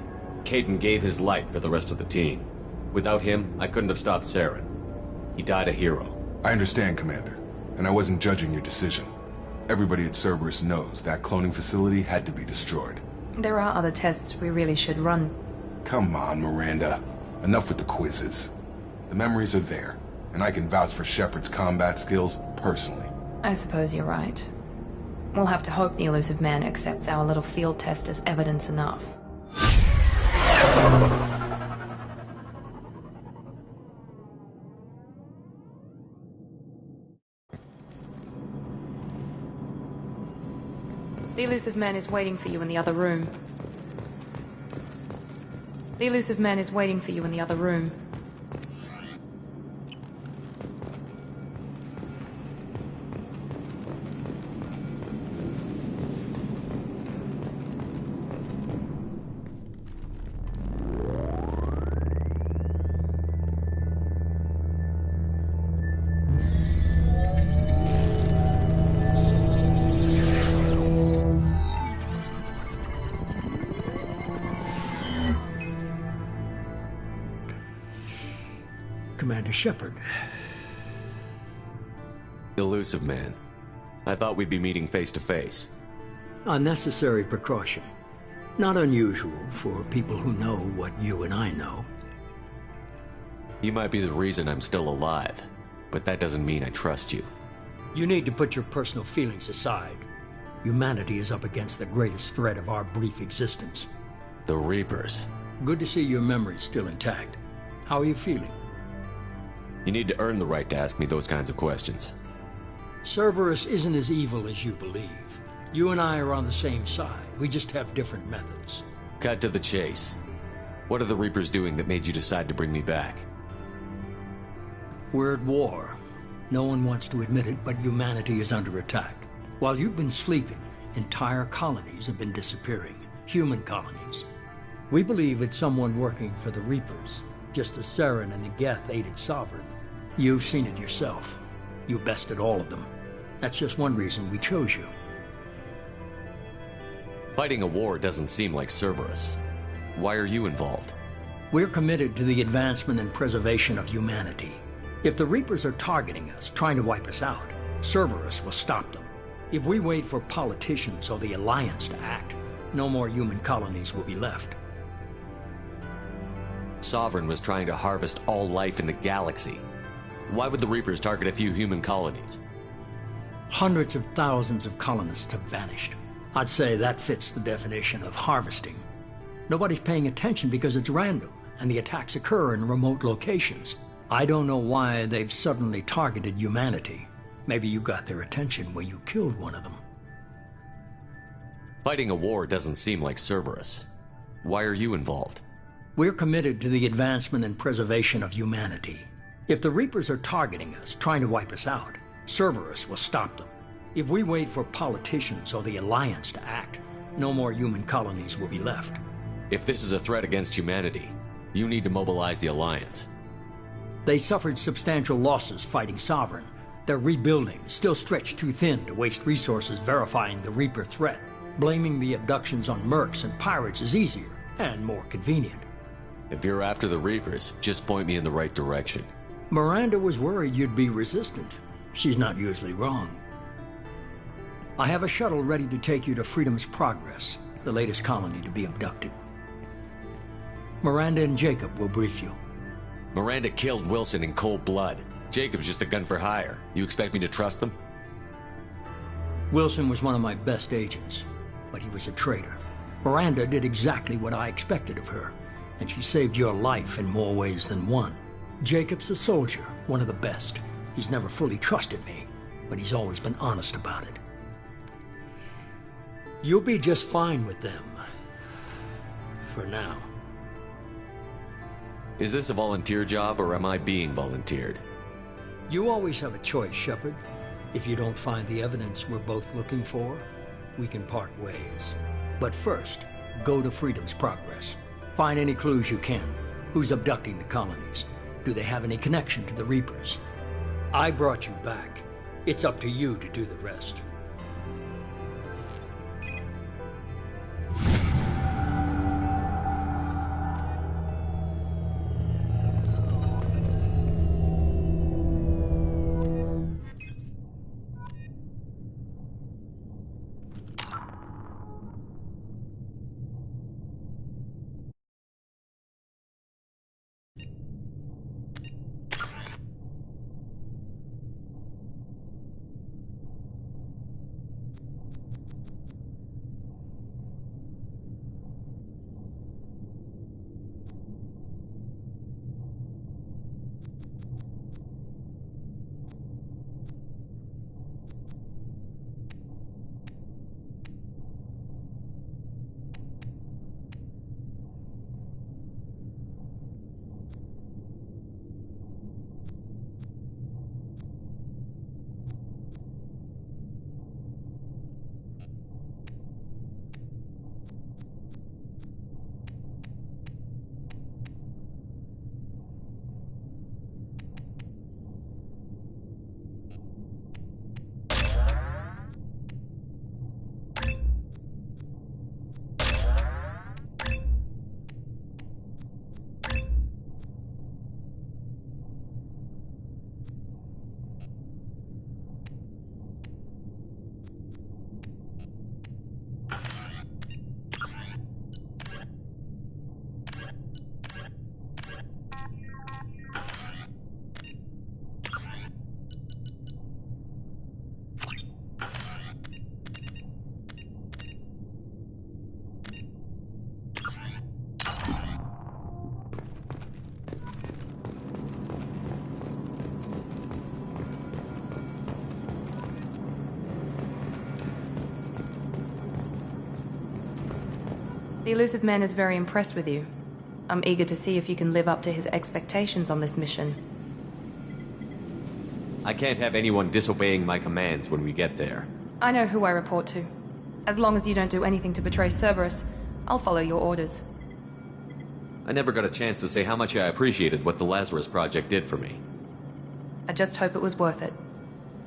Caden gave his life for the rest of the team. Without him, I couldn't have stopped Saren. He died a hero. I understand, Commander, and I wasn't judging your decision. Everybody at Cerberus knows that cloning facility had to be destroyed. There are other tests we really should run. Come on, Miranda. Enough with the quizzes. The memories are there, and I can vouch for Shepard's combat skills personally. I suppose you're right. We'll have to hope the Elusive Man accepts our little field test as evidence enough. The Elusive Man is waiting for you in the other room. The Elusive Man is waiting for you in the other room. Commander Shepard. Elusive Man. I thought we'd be meeting face to face. A necessary precaution. Not unusual for people who know what you and I know. You might be the reason I'm still alive, but that doesn't mean I trust you. You need to put your personal feelings aside. Humanity is up against the greatest threat of our brief existence. The Reapers. Good to see your memory's still intact. How are you feeling? You need to earn the right to ask me those kinds of questions. Cerberus isn't as evil as you believe. You and I are on the same side. We just have different methods. Cut to the chase. What are the Reapers doing that made you decide to bring me back? We're at war. No one wants to admit it, but humanity is under attack. While you've been sleeping, entire colonies have been disappearing. Human colonies. We believe it's someone working for the Reapers, just as Saren and the Geth aided Sovereign. You've seen it yourself. You bested all of them. That's just one reason we chose you. Fighting a war doesn't seem like Cerberus. Why are you involved? We're committed to the advancement and preservation of humanity. If the Reapers are targeting us, trying to wipe us out, Cerberus will stop them. If we wait for politicians or the Alliance to act, no more human colonies will be left. Sovereign was trying to harvest all life in the galaxy. Why would the Reapers target a few human colonies? Hundreds of thousands of colonists have vanished. I'd say that fits the definition of harvesting. Nobody's paying attention because it's random, and the attacks occur in remote locations. I don't know why they've suddenly targeted humanity. Maybe you got their attention when you killed one of them. Fighting a war doesn't seem like Cerberus. Why are you involved? We're committed to the advancement and preservation of humanity. If the Reapers are targeting us, trying to wipe us out, Cerberus will stop them. If we wait for politicians or the Alliance to act, no more human colonies will be left. If this is a threat against humanity, you need to mobilize the Alliance. They suffered substantial losses fighting Sovereign. They're rebuilding, still stretched too thin to waste resources verifying the Reaper threat. Blaming the abductions on mercs and pirates is easier and more convenient. If you're after the Reapers, just point me in the right direction. Miranda was worried you'd be resistant. She's not usually wrong. I have a shuttle ready to take you to Freedom's Progress, the latest colony to be abducted. Miranda and Jacob will brief you. Miranda killed Wilson in cold blood. Jacob's just a gun for hire. You expect me to trust them? Wilson was one of my best agents, but he was a traitor. Miranda did exactly what I expected of her, and she saved your life in more ways than one. Jacob's a soldier, one of the best. He's never fully trusted me, but he's always been honest about it. You'll be just fine with them. For now. Is this a volunteer job, or am I being volunteered? You always have a choice, Shepard. If you don't find the evidence we're both looking for, we can part ways. But first, go to Freedom's Progress. Find any clues you can. Who's abducting the colonies? Do they have any connection to the Reapers? I brought you back. It's up to you to do the rest. The elusive man is very impressed with you. I'm eager to see if you can live up to his expectations on this mission. I can't have anyone disobeying my commands when we get there. I know who I report to. As long as you don't do anything to betray Cerberus, I'll follow your orders. I never got a chance to say how much I appreciated what the Lazarus Project did for me. I just hope it was worth it.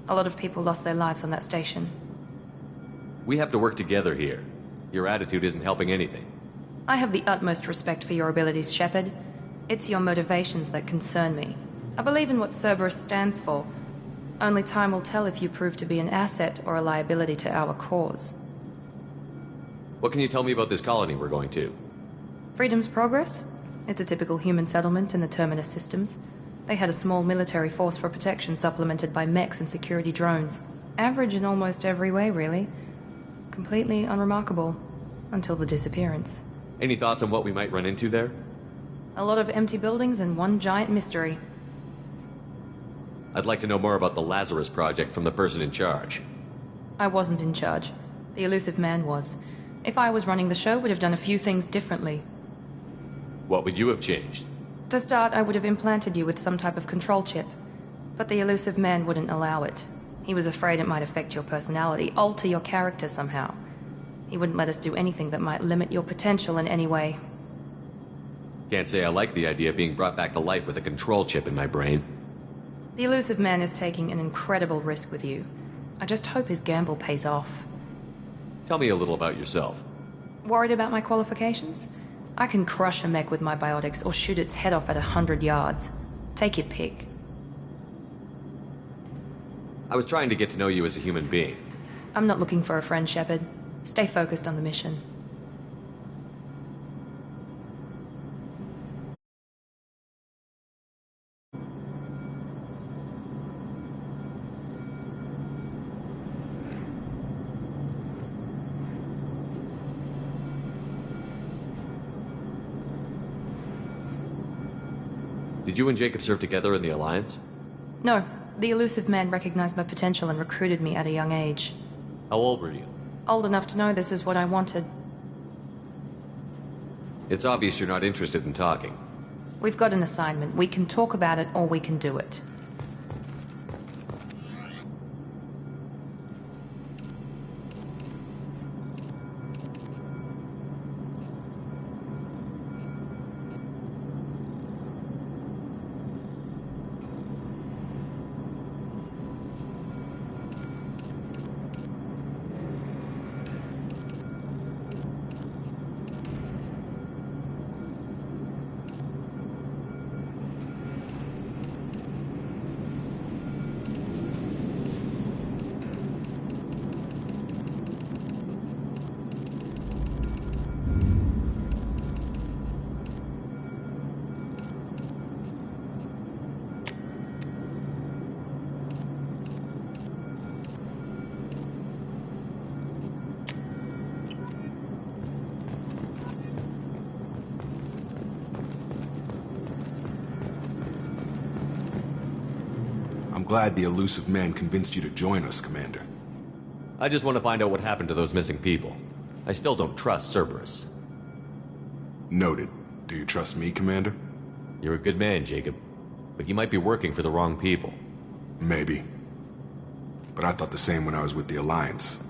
A lot of people lost their lives on that station. We have to work together here. Your attitude isn't helping anything. I have the utmost respect for your abilities, Shepard. It's your motivations that concern me. I believe in what Cerberus stands for. Only time will tell if you prove to be an asset or a liability to our cause. What can you tell me about this colony we're going to? Freedom's Progress? It's a typical human settlement in the Terminus systems. They had a small military force for protection supplemented by mechs and security drones. Average in almost every way, really. Completely unremarkable. Until the disappearance. Any thoughts on what we might run into there? A lot of empty buildings and one giant mystery. I'd like to know more about the Lazarus Project from the person in charge. I wasn't in charge. The elusive man was. If I was running the show, would have done a few things differently. What would you have changed? To start, I would have implanted you with some type of control chip. But the elusive man wouldn't allow it. He was afraid it might affect your personality, alter your character somehow. He wouldn't let us do anything that might limit your potential in any way. Can't say I like the idea of being brought back to life with a control chip in my brain. The elusive man is taking an incredible risk with you. I just hope his gamble pays off. Tell me a little about yourself. Worried about my qualifications? I can crush a mech with my biotics or shoot its head off at 100 yards. Take your pick. I was trying to get to know you as a human being. I'm not looking for a friend, Shepard. Stay focused on the mission. Did you and Jacob serve together in the Alliance? No, the elusive man recognized my potential and recruited me at a young age. How old were you? Old enough to know this is what I wanted. It's obvious you're not interested in talking. We've got an assignment. We can talk about it or we can do it. I'm glad the elusive man convinced you to join us, Commander. I just want to find out what happened to those missing people. I still don't trust Cerberus. Noted. Do you trust me, Commander? You're a good man, Jacob. But you might be working for the wrong people. Maybe. But I thought the same when I was with the Alliance.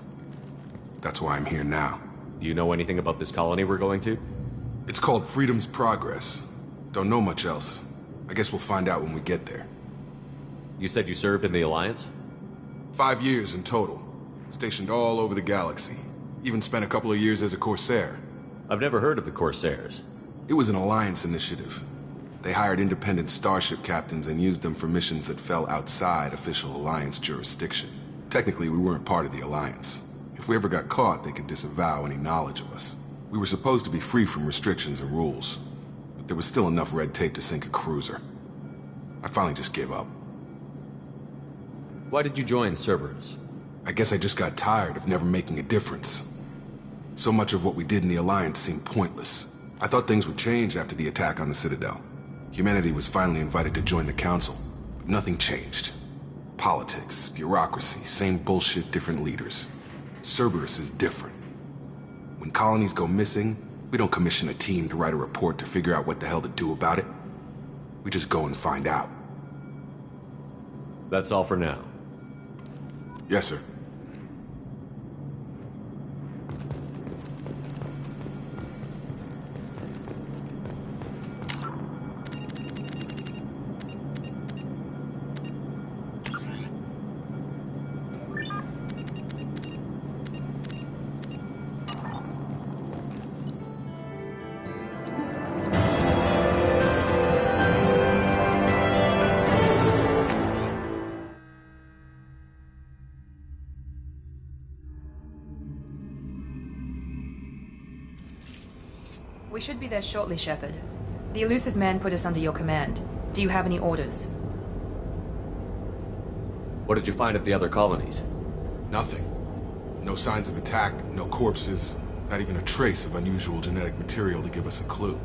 That's why I'm here now. Do you know anything about this colony we're going to? It's called Freedom's Progress. Don't know much else. I guess we'll find out when we get there. You said you served in the Alliance? 5 years in total. Stationed all over the galaxy. Even spent a couple of years as a Corsair. I've never heard of the Corsairs. It was an Alliance initiative. They hired independent starship captains and used them for missions that fell outside official Alliance jurisdiction. Technically, we weren't part of the Alliance. If we ever got caught, they could disavow any knowledge of us. We were supposed to be free from restrictions and rules, but there was still enough red tape to sink a cruiser. I finally just gave up. Why did you join Cerberus? I guess I just got tired of never making a difference. So much of what we did in the Alliance seemed pointless. I thought things would change after the attack on the Citadel. Humanity was finally invited to join the Council, but nothing changed. Politics, bureaucracy, same bullshit, different leaders. Cerberus is different. When colonies go missing, we don't commission a team to write a report to figure out what the hell to do about it. We just go and find out. That's all for now. Yes, sir. We should be there shortly, Shepard. The elusive man put us under your command. Do you have any orders? What did you find at the other colonies? Nothing. No signs of attack, no corpses, not even a trace of unusual genetic material to give us a clue.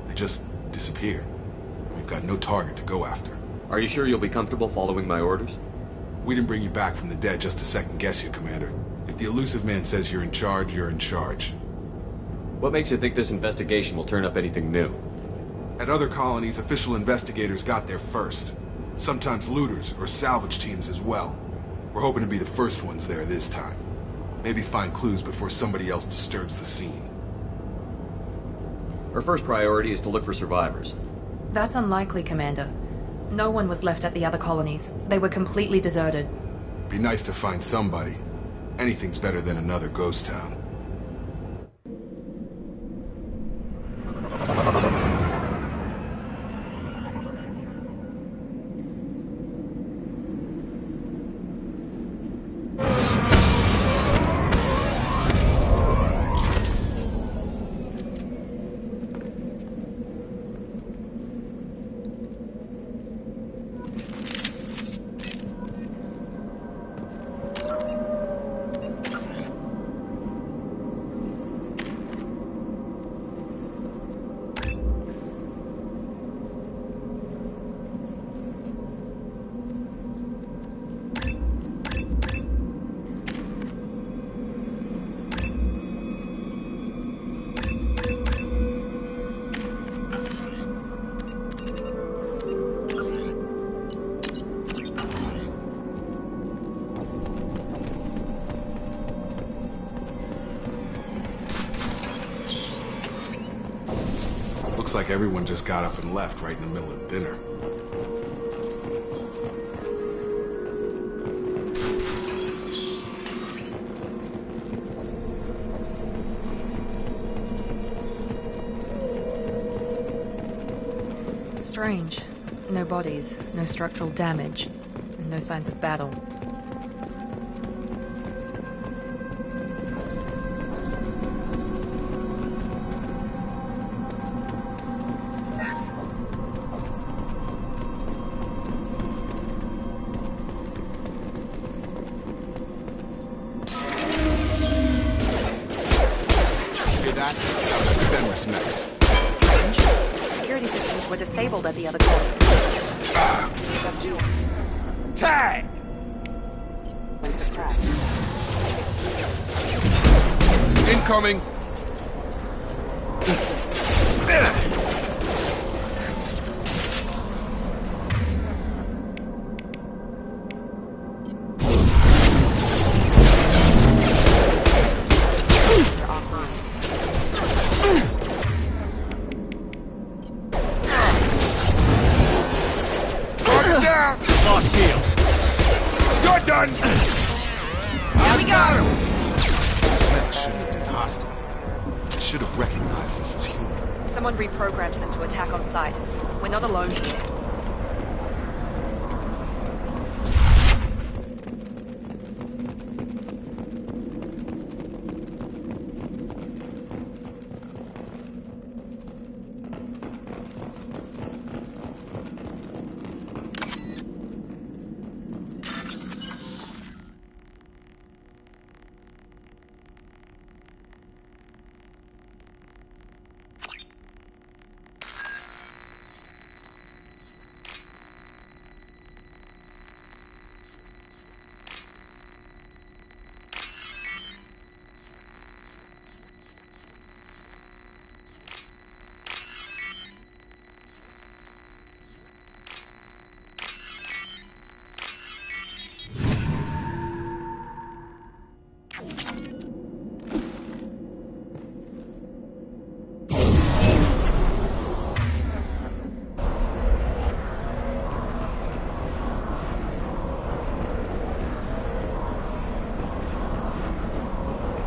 They just disappeared. And we've got no target to go after. Are you sure you'll be comfortable following my orders? We didn't bring you back from the dead just to second guess you, Commander. If the elusive man says you're in charge, you're in charge. What makes you think this investigation will turn up anything new? At other colonies, official investigators got there first. Sometimes looters or salvage teams as well. We're hoping to be the first ones there this time. Maybe find clues before somebody else disturbs the scene. Our first priority is to look for survivors. That's unlikely, Commander. No one was left at the other colonies. They were completely deserted. Be nice to find somebody. Anything's better than another ghost town. Looks like everyone just got up and left right in the middle of dinner. Strange. No bodies, no structural damage, and no signs of battle. Hear that? That's Fenris mechs. Security systems were disabled at the other corner. Subdue. Tag! Incoming! Lost shield. You're done! Here we go! Mech should have been hostile. I should have recognized us as human. Someone reprogrammed them to attack on sight. We're not alone here.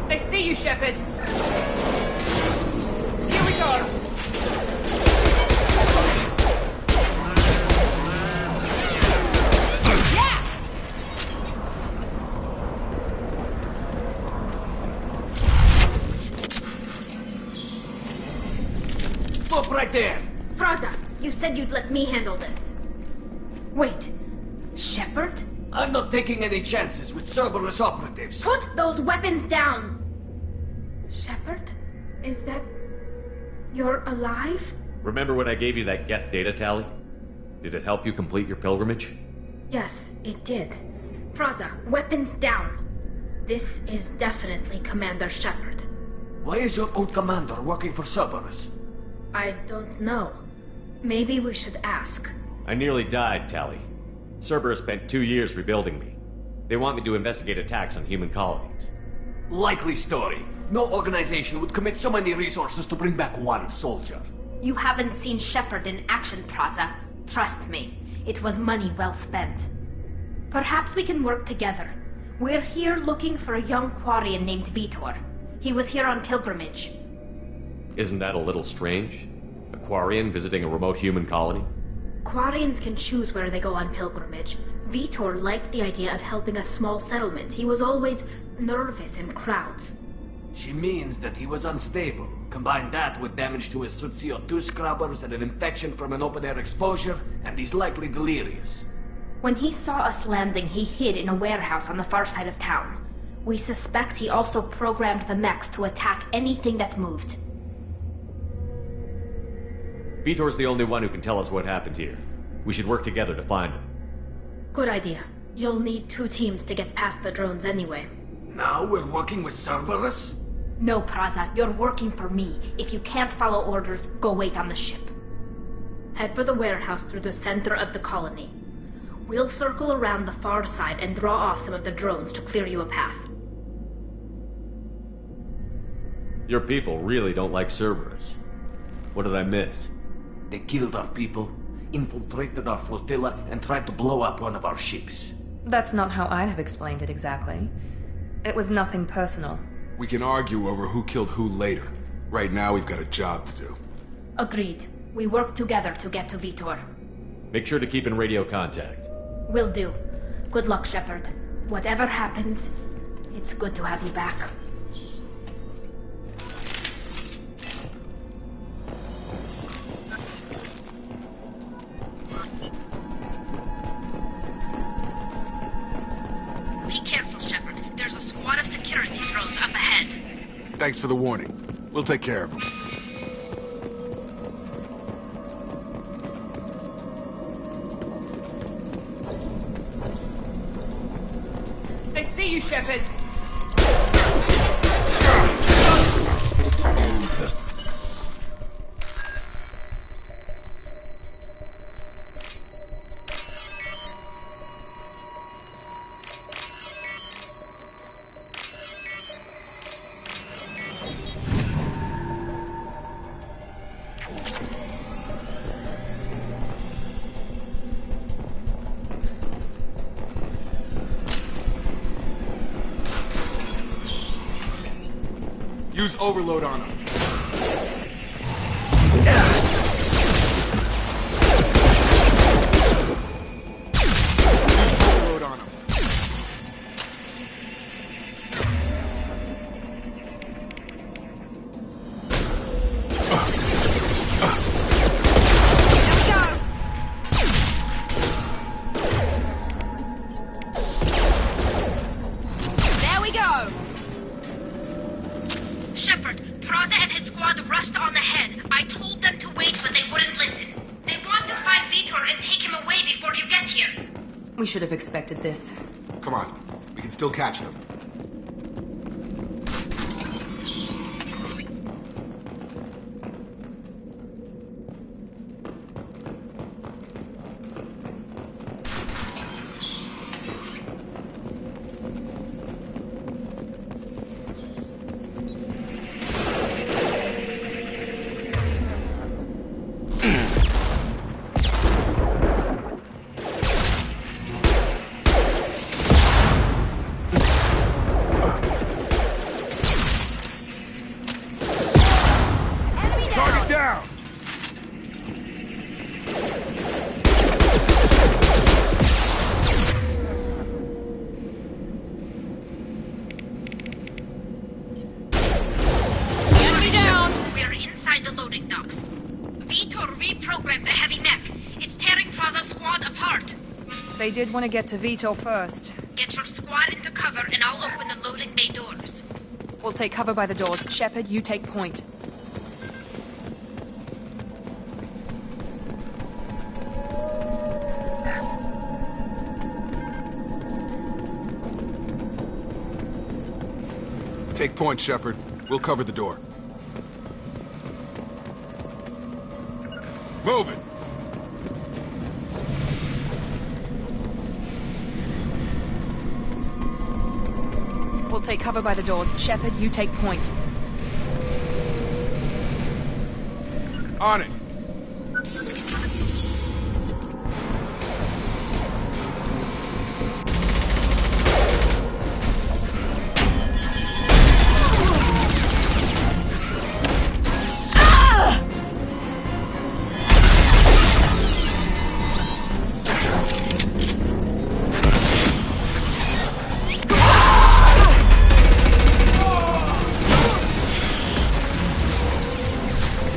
They see you, Shepard! Here we go! Stop right there! Praza, you said you'd let me handle this. Wait, Shepard? I'm not taking any chances with Cerberus operatives. Put those weapons down! Shepard? Is that... you're alive? Remember when I gave you that Geth data tally? Did it help you complete your pilgrimage? Yes, it did. Praza, weapons down. This is definitely Commander Shepard. Why is your own commander working for Cerberus? I don't know. Maybe we should ask. I nearly died, Tally. Cerberus spent 2 years rebuilding me. They want me to investigate attacks on human colonies. Likely story. No organization would commit so many resources to bring back one soldier. You haven't seen Shepard in action, Praza. Trust me, it was money well spent. Perhaps we can work together. We're here looking for a young Quarian named Vitor. He was here on pilgrimage. Isn't that a little strange? A Quarian visiting a remote human colony? Quarians can choose where they go on pilgrimage. Vitor liked the idea of helping a small settlement. He was always nervous in crowds. She means that he was unstable. Combine that with damage to his suit CO2 scrubbers and an infection from an open-air exposure, and he's likely delirious. When he saw us landing, he hid in a warehouse on the far side of town. We suspect he also programmed the mechs to attack anything that moved. Vitor's the only one who can tell us what happened here. We should work together to find him. Good idea. You'll need 2 teams to get past the drones anyway. Now we're working with Cerberus? No, Praza, you're working for me. If you can't follow orders, go wait on the ship. Head for the warehouse through the center of the colony. We'll circle around the far side and draw off some of the drones to clear you a path. Your people really don't like Cerberus. What did I miss? They killed our people, infiltrated our flotilla, and tried to blow up one of our ships. That's not how I'd have explained it exactly. It was nothing personal. We can argue over who killed who later. Right now, we've got a job to do. Agreed. We work together to get to Vitor. Make sure to keep in radio contact. Will do. Good luck, Shepard. Whatever happens, it's good to have you back. Be careful, Shepard. There's a squad of security drones up ahead. Thanks for the warning. We'll take care of them. They see you, Shepard! Use overload on them. Overload on them. There we go! Shepard, Praza and his squad rushed on ahead. I told them to wait, but they wouldn't listen. They want to find Vitor and take him away before you get here. We should have expected this. Come on. We can still catch them. Target down! Enemy down! We're inside the loading docks. Vitor reprogrammed the heavy mech. It's tearing Praza's squad apart. They did want to get to Vitor first. Get your squad into cover and I'll open the loading bay doors. We'll take cover by the doors. Shepard, you take point. Take point, Shepard. We'll cover the door. Move it! We'll take cover by the doors. Shepard, you take point. On it!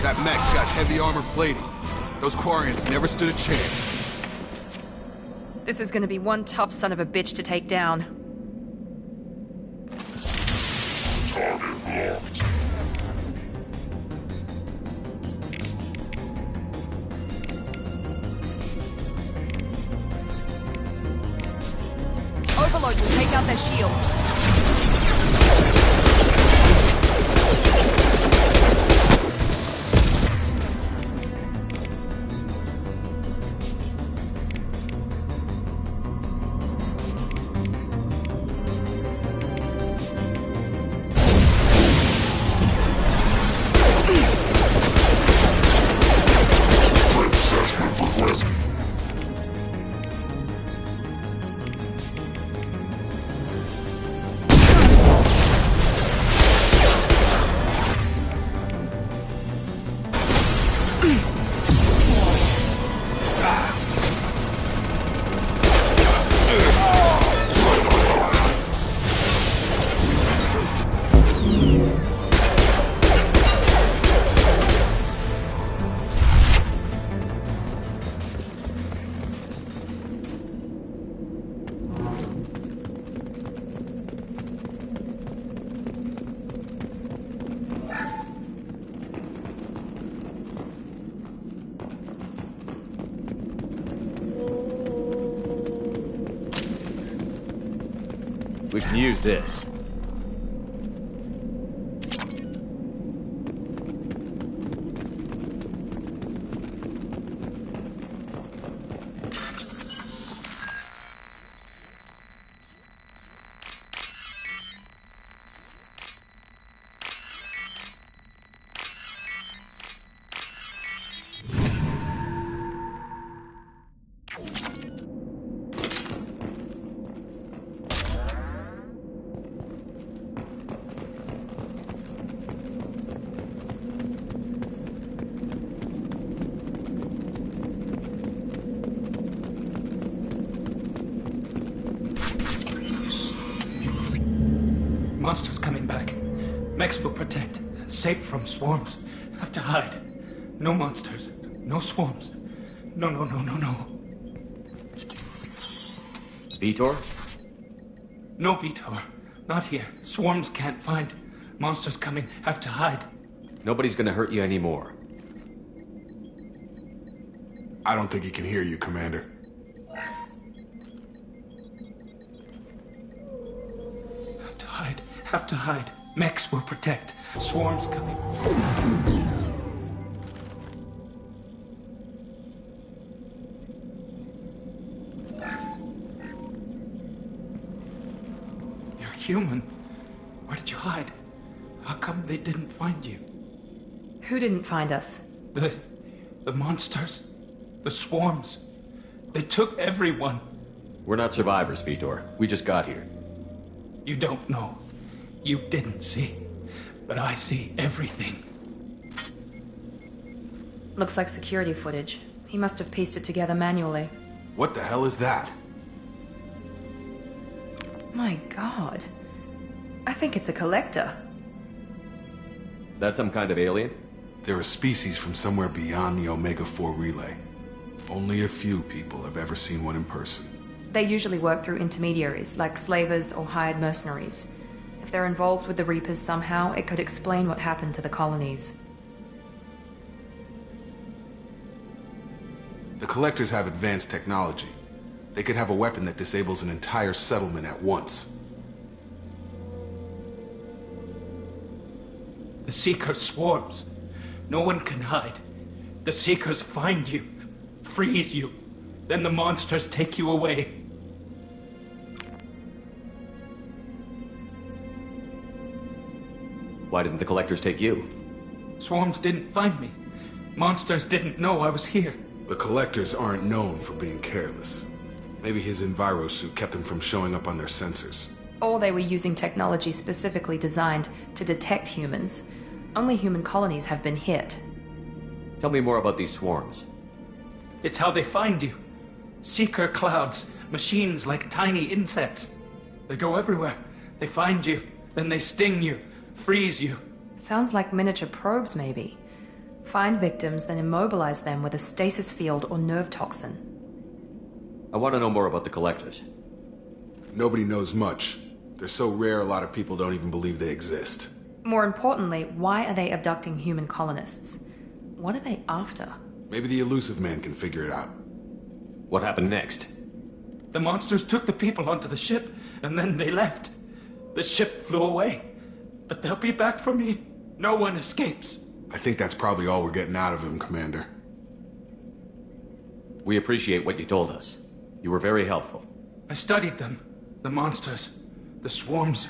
That mech's got heavy armor plating. Those Quarians never stood a chance. This is gonna be one tough son of a bitch to take down. Target locked. Overload will take out their shields. Use this. Monsters coming back. Mechs will protect. Safe from swarms. Have to hide. No monsters. No swarms. No. Vitor? No Vitor. Not here. Swarms can't find. Monsters coming. Have to hide. Nobody's gonna hurt you anymore. I don't think he can hear you, Commander. Have to hide. Mechs will protect. Swarms coming. You're human. Where did you hide? How come they didn't find you? Who didn't find us? The monsters. The swarms. They took everyone. We're not survivors, Vitor. We just got here. You don't know. You didn't see. But I see everything. Looks like security footage. He must have pieced it together manually. What the hell is that? My god. I think it's a collector. That some kind of alien? They're a species from somewhere beyond the Omega-4 relay. Only a few people have ever seen one in person. They usually work through intermediaries, like slavers or hired mercenaries. If they're involved with the Reapers somehow, it could explain what happened to the colonies. The Collectors have advanced technology. They could have a weapon that disables an entire settlement at once. The Seeker swarms. No one can hide. The Seekers find you, freeze you, then the monsters take you away. Why didn't the Collectors take you? Swarms didn't find me. Monsters didn't know I was here. The Collectors aren't known for being careless. Maybe his Enviro suit kept him from showing up on their sensors. Or they were using technology specifically designed to detect humans. Only human colonies have been hit. Tell me more about these swarms. It's how they find you. Seeker clouds, machines like tiny insects. They go everywhere. They find you, then they sting you, freeze you. Sounds like miniature probes, maybe. Find victims, then immobilize them with a stasis field or nerve toxin. I want to know more about the Collectors. Nobody knows much. They're so rare, a lot of people don't even believe they exist. More importantly, why are they abducting human colonists? What are they after? Maybe the Elusive Man can figure it out. What happened next? The monsters took the people onto the ship, and then they left. The ship flew away. But they'll be back for me. No one escapes. I think that's probably all we're getting out of him, Commander. We appreciate what you told us. You were very helpful. I studied them. The monsters. The swarms.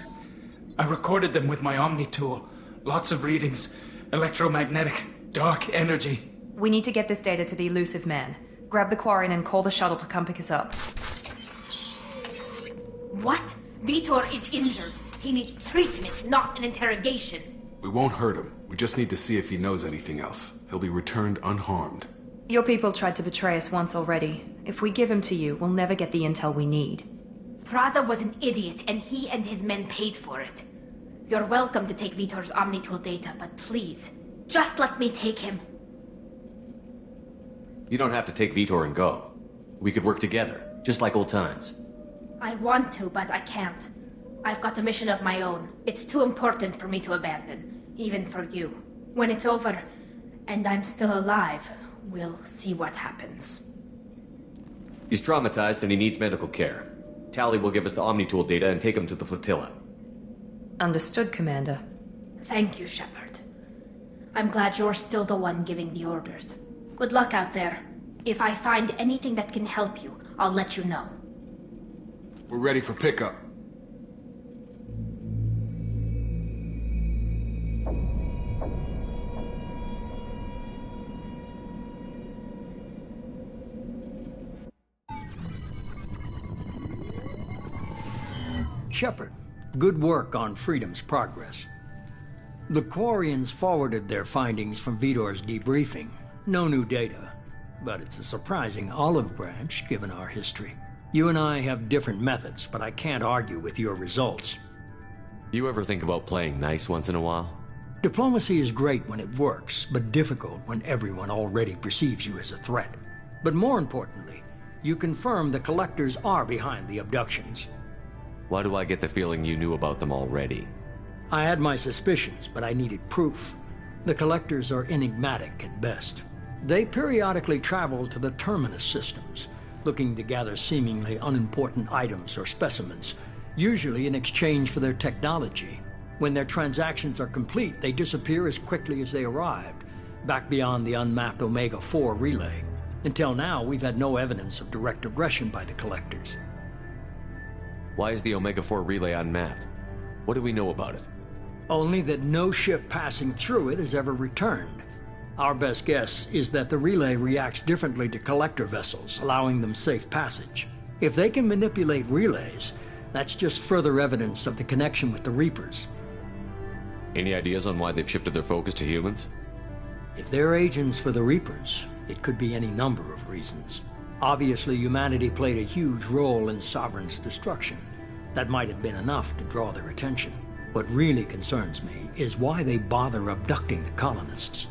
I recorded them with my Omni tool. Lots of readings. Electromagnetic. Dark energy. We need to get this data to the Elusive Man. Grab the Quarian and call the shuttle to come pick us up. What? Vitor is injured. He needs treatment, not an interrogation. We won't hurt him. We just need to see if he knows anything else. He'll be returned unharmed. Your people tried to betray us once already. If we give him to you, we'll never get the intel we need. Praza was an idiot, and he and his men paid for it. You're welcome to take Vitor's Omnitool data, but please, just let me take him. You don't have to take Vitor and go. We could work together, just like old times. I want to, but I can't. I've got a mission of my own. It's too important for me to abandon, even for you. When it's over, and I'm still alive, we'll see what happens. He's traumatized and he needs medical care. Tally will give us the Omni-Tool data and take them to the flotilla. Understood, Commander. Thank you, Shepard. I'm glad you're still the one giving the orders. Good luck out there. If I find anything that can help you, I'll let you know. We're ready for pickup. Shepard, good work on Freedom's progress. The Quarians forwarded their findings from Vidor's debriefing. No new data, but it's a surprising olive branch given our history. You and I have different methods, but I can't argue with your results. You ever think about playing nice once in a while? Diplomacy is great when it works, but difficult when everyone already perceives you as a threat. But more importantly, you confirm the Collectors are behind the abductions. Why do I get the feeling you knew about them already? I had my suspicions, but I needed proof. The Collectors are enigmatic at best. They periodically travel to the Terminus systems, looking to gather seemingly unimportant items or specimens, usually in exchange for their technology. When their transactions are complete, they disappear as quickly as they arrived, back beyond the unmapped Omega-4 relay. Until now, we've had no evidence of direct aggression by the Collectors. Why is the Omega-4 relay unmapped? What do we know about it? Only that no ship passing through it has ever returned. Our best guess is that the relay reacts differently to Collector vessels, allowing them safe passage. If they can manipulate relays, that's just further evidence of the connection with the Reapers. Any ideas on why they've shifted their focus to humans? If they're agents for the Reapers, it could be any number of reasons. Obviously, humanity played a huge role in Sovereign's destruction. That might have been enough to draw their attention. What really concerns me is why they bother abducting the colonists.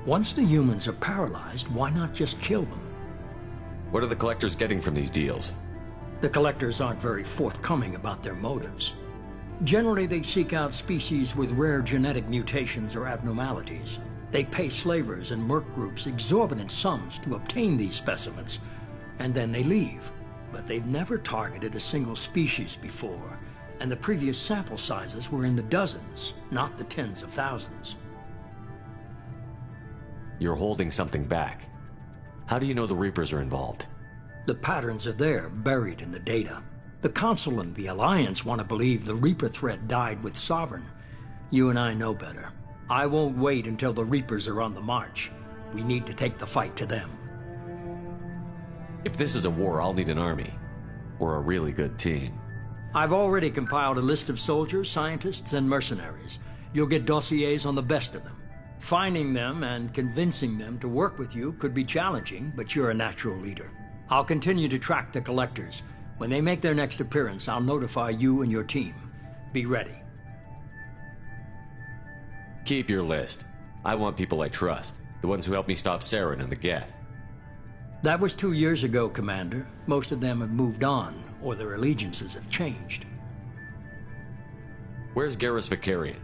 Once the humans are paralyzed, why not just kill them? What are the Collectors getting from these deals? The Collectors aren't very forthcoming about their motives. Generally, they seek out species with rare genetic mutations or abnormalities. They pay slavers and merc groups exorbitant sums to obtain these specimens, and then they leave. But they've never targeted a single species before, and the previous sample sizes were in the dozens, not the tens of thousands. You're holding something back. How do you know the Reapers are involved? The patterns are there, buried in the data. The Council and the Alliance want to believe the Reaper threat died with Sovereign. You and I know better. I won't wait until the Reapers are on the march. We need to take the fight to them. If this is a war, I'll need an army. Or a really good team. I've already compiled a list of soldiers, scientists, and mercenaries. You'll get dossiers on the best of them. Finding them and convincing them to work with you could be challenging, but you're a natural leader. I'll continue to track the Collectors. When they make their next appearance, I'll notify you and your team. Be ready. Keep your list. I want people I trust. The ones who helped me stop Saren and the Geth. That was 2 years ago, Commander. Most of them have moved on, or their allegiances have changed. Where's Garrus Vicarian?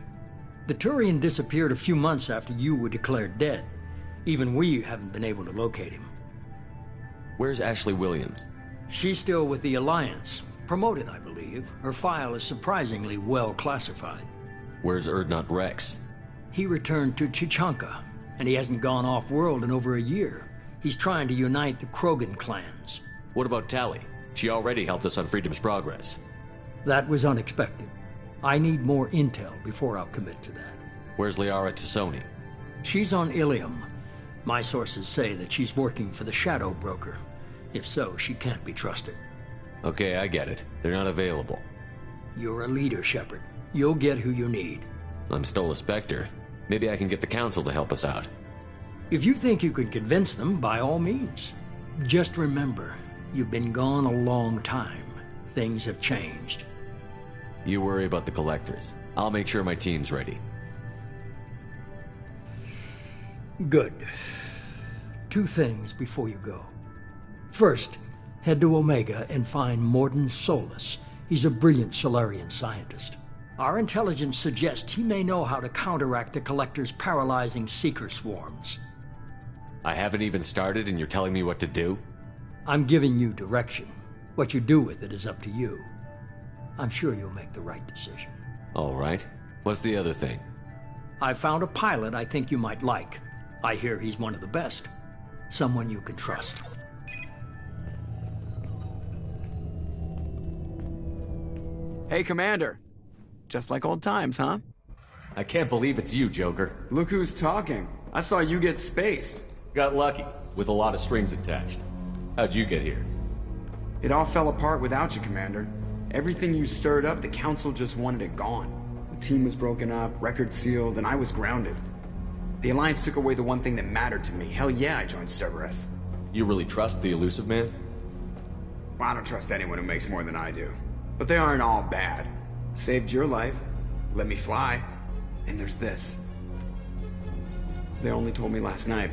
The Turian disappeared a few months after you were declared dead. Even we haven't been able to locate him. Where's Ashley Williams? She's still with the Alliance. Promoted, I believe. Her file is surprisingly well classified. Where's Erdnot Rex? He returned to Chichanka, and he hasn't gone off-world in over a year. He's trying to unite the Krogan clans. What about Tally? She already helped us on Freedom's Progress. That was unexpected. I need more intel before I'll commit to that. Where's Liara Tassoni? She's on Ilium. My sources say that she's working for the Shadow Broker. If so, she can't be trusted. Okay, I get it. They're not available. You're a leader, Shepard. You'll get who you need. I'm still a Spectre. Maybe I can get the Council to help us out. If you think you can convince them, by all means. Just remember, you've been gone a long time. Things have changed. You worry about the Collectors. I'll make sure my team's ready. Good. 2 things before you go. First, head to Omega and find Morden Solus. He's a brilliant Solarian scientist. Our intelligence suggests he may know how to counteract the Collector's paralyzing Seeker swarms. I haven't even started and you're telling me what to do? I'm giving you direction. What you do with it is up to you. I'm sure you'll make the right decision. All right. What's the other thing? I found a pilot I think you might like. I hear he's one of the best. Someone you can trust. Hey, Commander. Just like old times, huh? I can't believe it's you, Joker. Look who's talking. I saw you get spaced. Got lucky, with a lot of strings attached. How'd you get here? It all fell apart without you, Commander. Everything you stirred up, the Council just wanted it gone. The team was broken up, record sealed, and I was grounded. The Alliance took away the one thing that mattered to me. Hell yeah, I joined Cerberus. You really trust the Elusive Man? Well, I don't trust anyone who makes more than I do. But they aren't all bad. Saved your life, let me fly, and there's this. They only told me last night.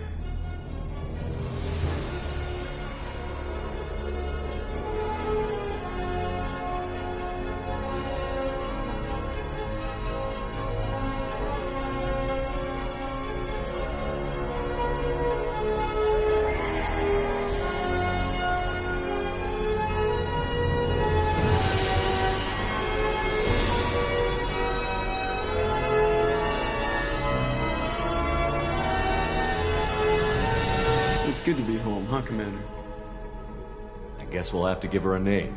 It's good to be home, huh, Commander? I guess we'll have to give her a name.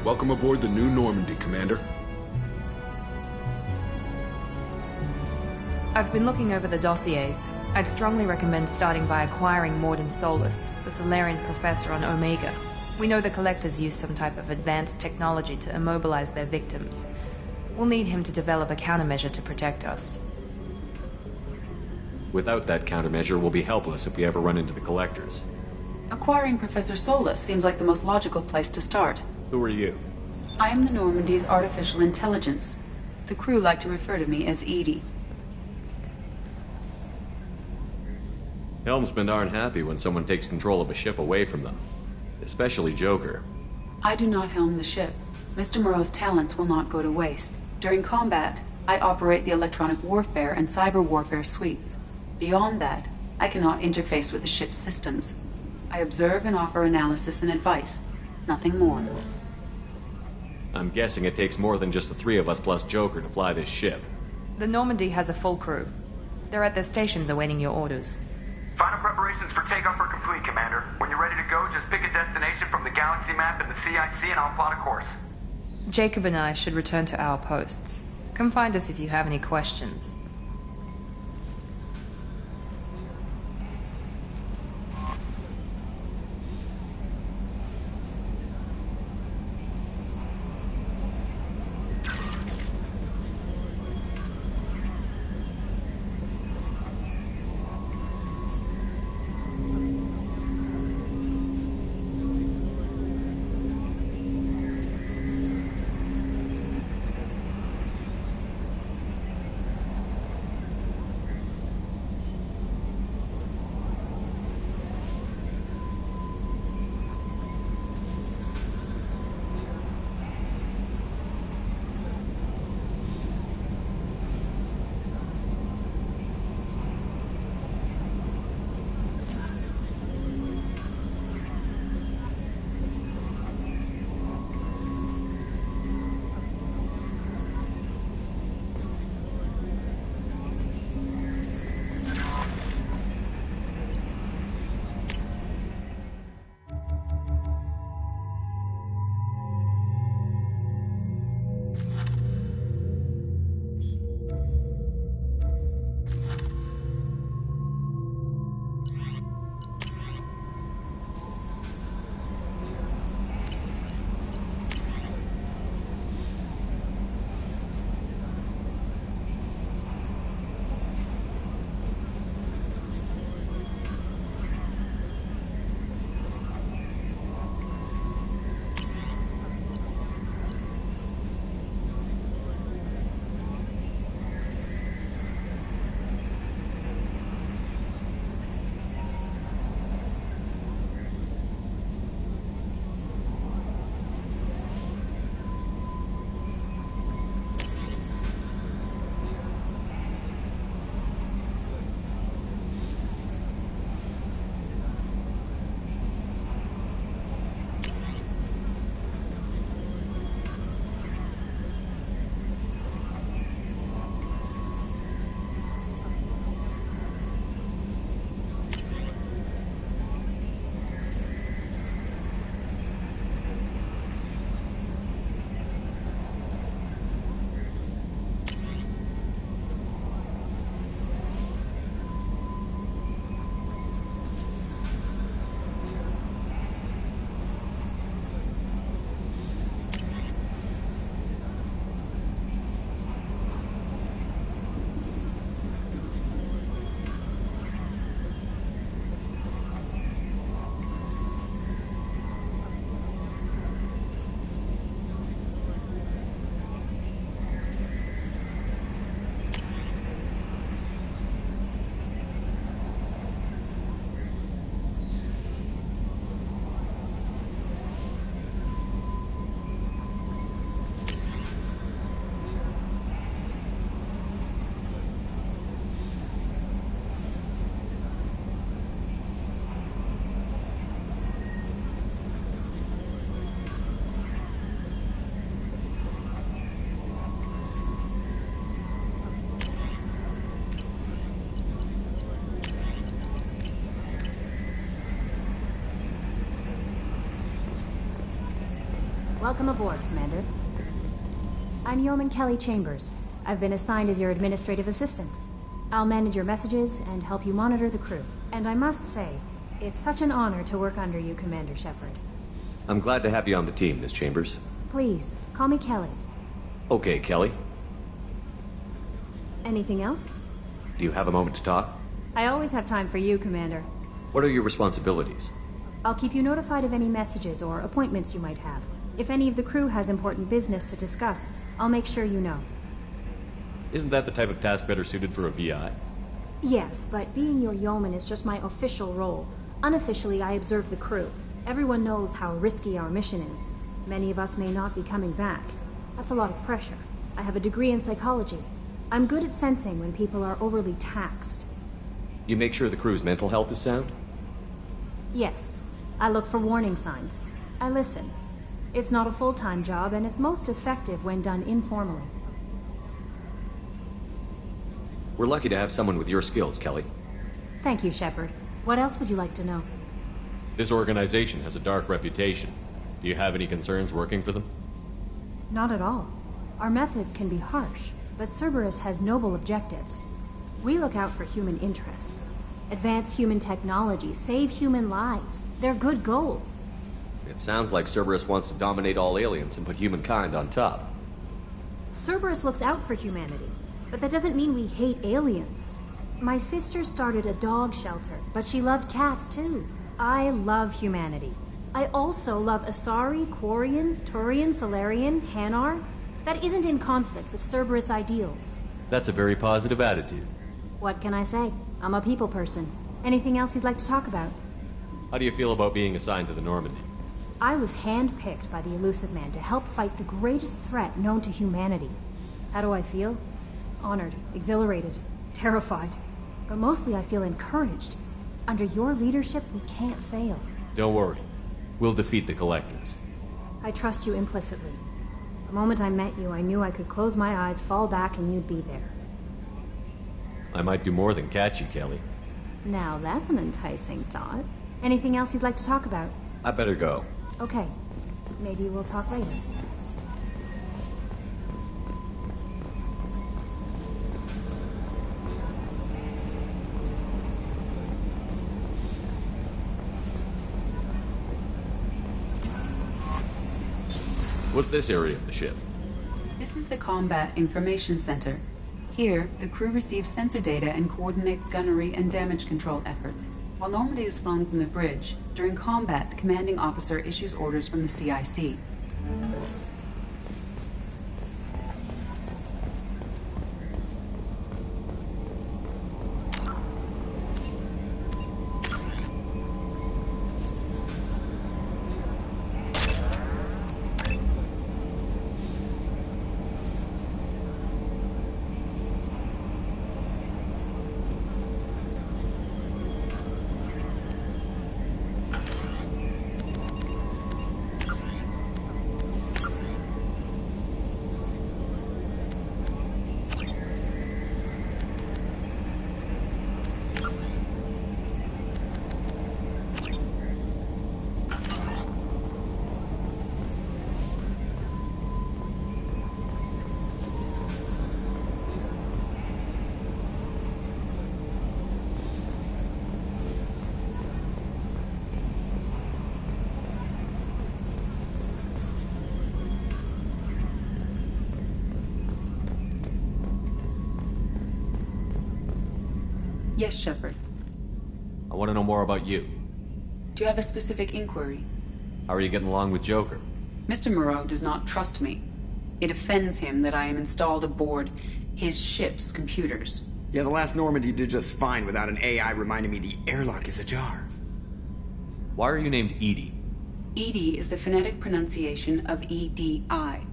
Welcome aboard the new Normandy, Commander. I've been looking over the dossiers. I'd strongly recommend starting by acquiring Morden Solus, the Solarian professor on Omega. We know the Collectors use some type of advanced technology to immobilize their victims. We'll need him to develop a countermeasure to protect us. Without that countermeasure, we'll be helpless if we ever run into the Collectors. Acquiring Professor Solus seems like the most logical place to start. Who are you? I am the Normandy's artificial intelligence. The crew like to refer to me as Edie. Helmsmen aren't happy when someone takes control of a ship away from them. Especially Joker. I do not helm the ship. Mr. Moreau's talents will not go to waste. During combat, I operate the electronic warfare and cyber warfare suites. Beyond that, I cannot interface with the ship's systems. I observe and offer analysis and advice. Nothing more. I'm guessing it takes more than just the three of us plus Joker to fly this ship. The Normandy has a full crew. They're at their stations awaiting your orders. Final preparations for takeoff are complete, Commander. When you're ready to go, just pick a destination from the galaxy map in the CIC and I'll plot a course. Jacob and I should return to our posts. Come find us if you have any questions. Welcome aboard, Commander. I'm Yeoman Kelly Chambers. I've been assigned as your administrative assistant. I'll manage your messages and help you monitor the crew. And I must say, it's such an honor to work under you, Commander Shepard. I'm glad to have you on the team, Miss Chambers. Please, call me Kelly. Okay, Kelly. Anything else? Do you have a moment to talk? I always have time for you, Commander. What are your responsibilities? I'll keep you notified of any messages or appointments you might have. If any of the crew has important business to discuss, I'll make sure you know. Isn't that the type of task better suited for a VI? Yes, but being your yeoman is just my official role. Unofficially, I observe the crew. Everyone knows how risky our mission is. Many of us may not be coming back. That's a lot of pressure. I have a degree in psychology. I'm good at sensing when people are overly taxed. You make sure the crew's mental health is sound? Yes. I look for warning signs. I listen. It's not a full-time job, and it's most effective when done informally. We're lucky to have someone with your skills, Kelly. Thank you, Shepard. What else would you like to know? This organization has a dark reputation. Do you have any concerns working for them? Not at all. Our methods can be harsh, but Cerberus has noble objectives. We look out for human interests. Advance human technology, save human lives. They're good goals. It sounds like Cerberus wants to dominate all aliens and put humankind on top. Cerberus looks out for humanity, but that doesn't mean we hate aliens. My sister started a dog shelter, but she loved cats too. I love humanity. I also love Asari, Quarian, Turian, Solarian, Hanar. That isn't in conflict with Cerberus ideals. That's a very positive attitude. What can I say? I'm a people person. Anything else you'd like to talk about? How do you feel about being assigned to the Normandy? I was handpicked by the Elusive Man to help fight the greatest threat known to humanity. How do I feel? Honored, exhilarated, terrified. But mostly I feel encouraged. Under your leadership, we can't fail. Don't worry. We'll defeat the Collectors. I trust you implicitly. The moment I met you, I knew I could close my eyes, fall back, and you'd be there. I might do more than catch you, Kelly. Now that's an enticing thought. Anything else you'd like to talk about? I better go. Okay. Maybe we'll talk later. What's this area of the ship? This is the Combat Information Center. Here, the crew receives sensor data and coordinates gunnery and damage control efforts. While Normandy is flown from the bridge, during combat, the commanding officer issues orders from the CIC. Yes, Shepard. I want to know more about you. Do you have a specific inquiry? How are you getting along with Joker? Mr. Moreau does not trust me. It offends him that I am installed aboard his ship's computers. Yeah, the last Normandy did just fine without an AI reminding me the airlock is ajar. Why are you named EDI? EDI is the phonetic pronunciation of EDI.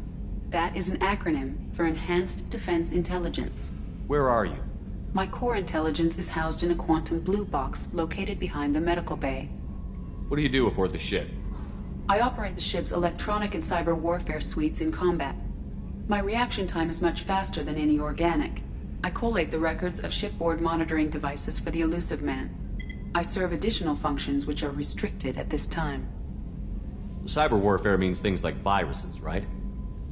That is an acronym for Enhanced Defense Intelligence. Where are you? My core intelligence is housed in a quantum blue box located behind the medical bay. What do you do aboard the ship? I operate the ship's electronic and cyber warfare suites in combat. My reaction time is much faster than any organic. I collate the records of shipboard monitoring devices for the Elusive Man. I serve additional functions which are restricted at this time. Cyber warfare means things like viruses, right?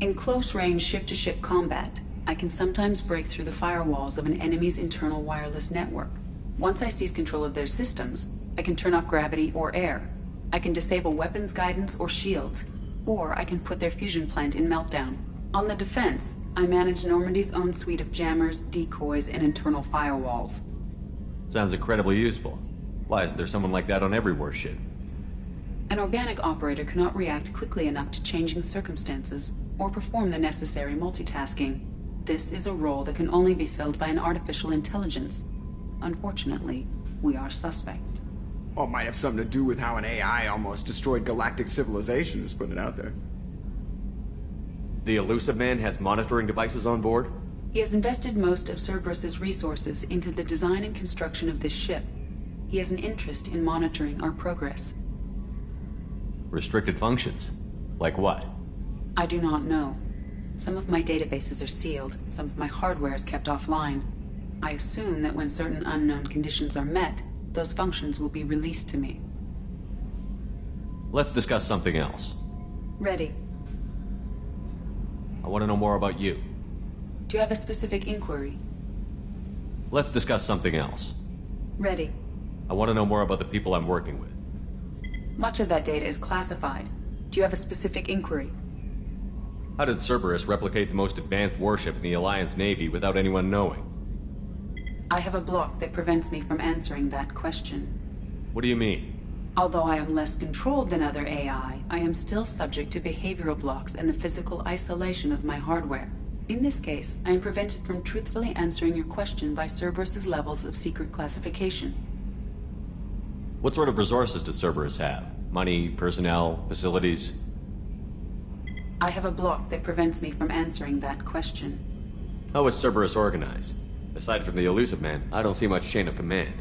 In close-range ship-to-ship combat, I can sometimes break through the firewalls of an enemy's internal wireless network. Once I seize control of their systems, I can turn off gravity or air. I can disable weapons guidance or shields, or I can put their fusion plant in meltdown. On the defense, I manage Normandy's own suite of jammers, decoys, and internal firewalls. Sounds incredibly useful. Why isn't there someone like that on every warship? An organic operator cannot react quickly enough to changing circumstances or perform the necessary multitasking. This is a role that can only be filled by an artificial intelligence. Unfortunately, we are suspect. Well, it might have something to do with how an AI almost destroyed galactic civilization, just putting it out there. The Elusive Man has monitoring devices on board? He has invested most of Cerberus's resources into the design and construction of this ship. He has an interest in monitoring our progress. Restricted functions? Like what? I do not know. Some of my databases are sealed, some of my hardware is kept offline. I assume that when certain unknown conditions are met, those functions will be released to me. Let's discuss something else. Ready. I want to know more about you. Do you have a specific inquiry? Let's discuss something else. Ready. I want to know more about the people I'm working with. Much of that data is classified. Do you have a specific inquiry? How did Cerberus replicate the most advanced warship in the Alliance Navy without anyone knowing? I have a block that prevents me from answering that question. What do you mean? Although I am less controlled than other AI, I am still subject to behavioral blocks and the physical isolation of my hardware. In this case, I am prevented from truthfully answering your question by Cerberus's levels of secret classification. What sort of resources does Cerberus have? Money, personnel, facilities? I have a block that prevents me from answering that question. How is Cerberus organized? Aside from the Elusive Man, I don't see much chain of command.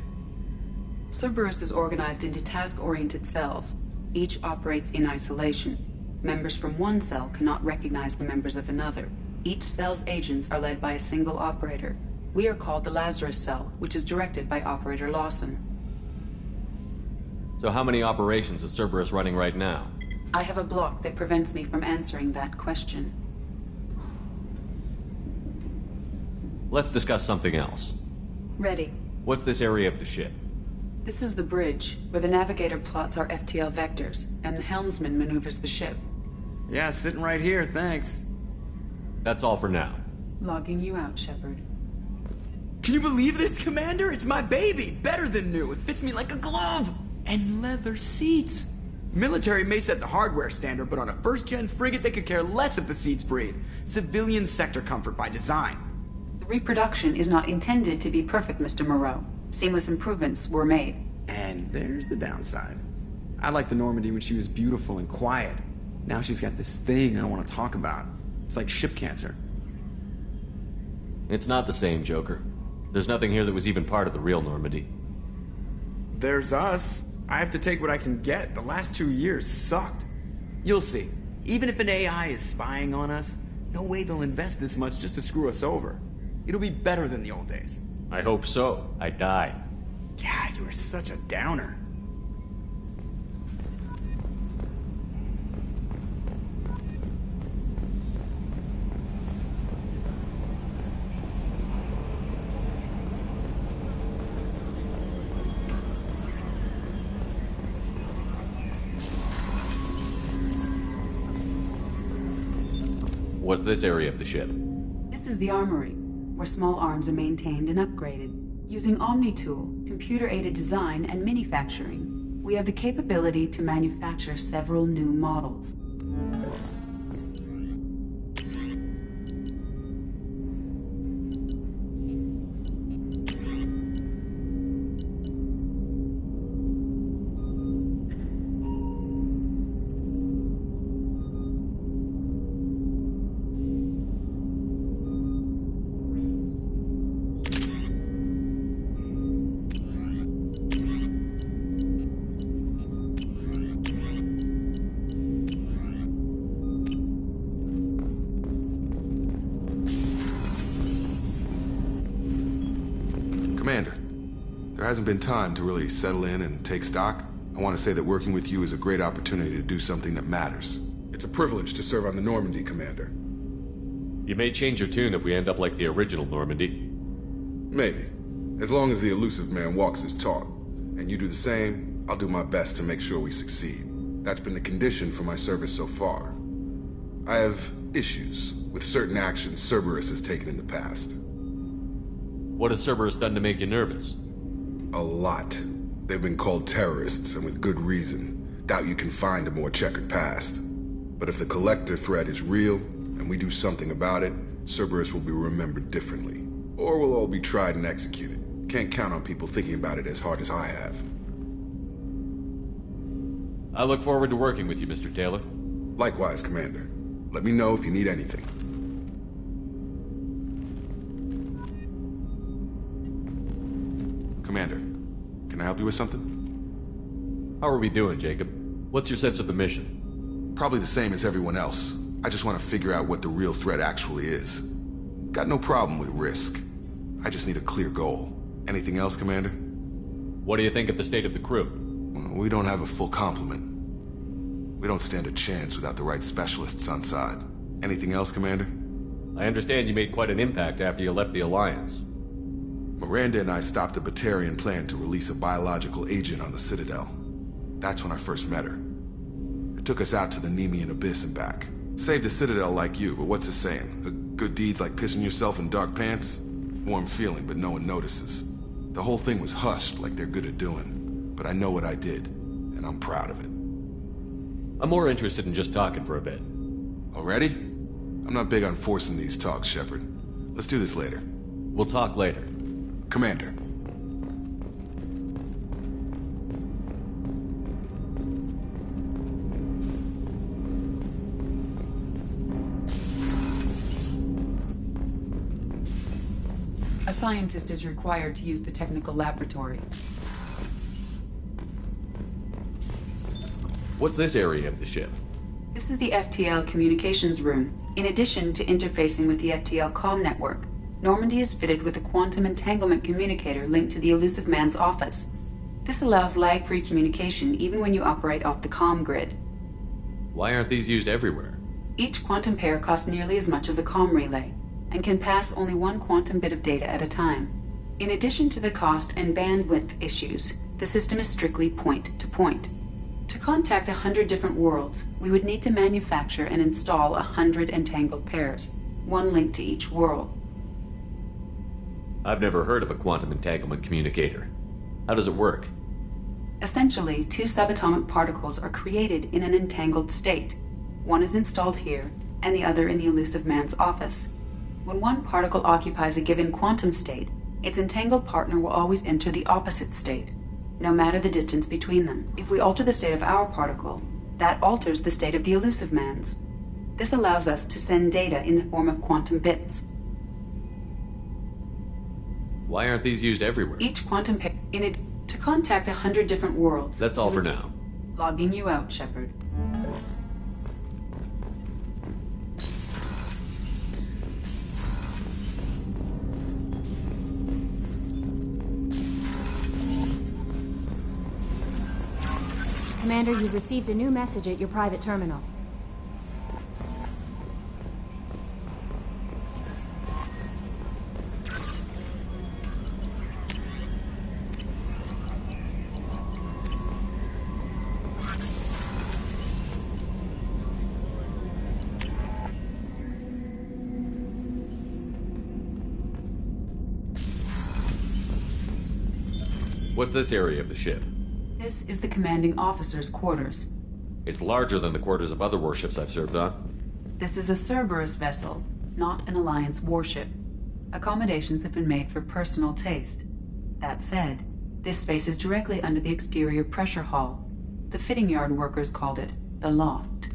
Cerberus is organized into task-oriented cells. Each operates in isolation. Members from one cell cannot recognize the members of another. Each cell's agents are led by a single operator. We are called the Lazarus Cell, which is directed by Operator Lawson. So how many operations is Cerberus running right now? I have a block that prevents me from answering that question. Let's discuss something else. Ready. What's this area of the ship? This is the bridge, where the navigator plots our FTL vectors, and the helmsman maneuvers the ship. Yeah, sitting right here, thanks. That's all for now. Logging you out, Shepard. Can you believe this, Commander? It's my baby! Better than new. It fits me like a glove! And leather seats! Military may set the hardware standard, but on a first-gen frigate, they could care less if the seats breathe. Civilian sector comfort by design. The reproduction is not intended to be perfect, Mr. Moreau. Seamless improvements were made. And there's the downside. I liked the Normandy when she was beautiful and quiet. Now she's got this thing I don't want to talk about. It's like ship cancer. It's not the same, Joker. There's nothing here that was even part of the real Normandy. There's us. I have to take what I can get. The last 2 years sucked. You'll see. Even if an AI is spying on us, no way they'll invest this much just to screw us over. It'll be better than the old days. I hope so. I died. Yeah, you were such a downer. What's this area of the ship? This is the armory, where small arms are maintained and upgraded. Using ME2, computer-aided design and manufacturing, we have the capability to manufacture several new models. Commander, there hasn't been time to really settle in and take stock. I want to say that working with you is a great opportunity to do something that matters. It's a privilege to serve on the Normandy, Commander. You may change your tune if we end up like the original Normandy. Maybe. As long as the elusive man walks his talk, and you do the same, I'll do my best to make sure we succeed. That's been the condition for my service so far. I have issues with certain actions Cerberus has taken in the past. What has Cerberus done to make you nervous? A lot. They've been called terrorists, and with good reason. Doubt you can find a more checkered past. But if the Collector threat is real, and we do something about it, Cerberus will be remembered differently. Or we'll all be tried and executed. Can't count on people thinking about it as hard as I have. I look forward to working with you, Mr. Taylor. Likewise, Commander. Let me know if you need anything. Commander, can I help you with something? How are we doing, Jacob? What's your sense of the mission? Probably the same as everyone else. I just want to figure out what the real threat actually is. Got no problem with risk. I just need a clear goal. Anything else, Commander? What do you think of the state of the crew? Well, we don't have a full complement. We don't stand a chance without the right specialists on side. Anything else, Commander? I understand you made quite an impact after you left the Alliance. Miranda and I stopped a Batarian plan to release a biological agent on the Citadel. That's when I first met her. It took us out to the Nemean Abyss and back. Saved the Citadel like you, but what's the saying? A good deed's like pissing yourself in dark pants? Warm feeling, but no one notices. The whole thing was hushed like they're good at doing. But I know what I did, and I'm proud of it. I'm more interested in just talking for a bit. Already? I'm not big on forcing these talks, Shepard. Let's do this later. We'll talk later. Commander. A scientist is required to use the technical laboratory. What's this area of the ship? This is the FTL communications room. In addition to interfacing with the FTL comm network, Normandy is fitted with a quantum entanglement communicator linked to the elusive man's office. This allows lag-free communication even when you operate off the comm grid. Why aren't these used everywhere? Each quantum pair costs nearly as much as a comm relay, and can pass only one quantum bit of data at a time. In addition to the cost and bandwidth issues, the system is strictly point-to-point. To contact 100 different worlds, we would need to manufacture and install 100 entangled pairs, one linked to each world. I've never heard of a quantum entanglement communicator. How does it work? Essentially, two subatomic particles are created in an entangled state. One is installed here, and the other in the elusive man's office. When one particle occupies a given quantum state, its entangled partner will always enter the opposite state, no matter the distance between them. If we alter the state of our particle, that alters the state of the elusive man's. This allows us to send data in the form of quantum bits. Why aren't these used everywhere? Each quantum pair in it to contact 100 different worlds. That's all for now. Logging you out, Shepard. Commander, you've received a new message at your private terminal. What's this area of the ship? This is the commanding officer's quarters. It's larger than the quarters of other warships I've served on. This is a Cerberus vessel, not an Alliance warship. Accommodations have been made for personal taste. That said, this space is directly under the exterior pressure hull. The fitting yard workers called it the loft.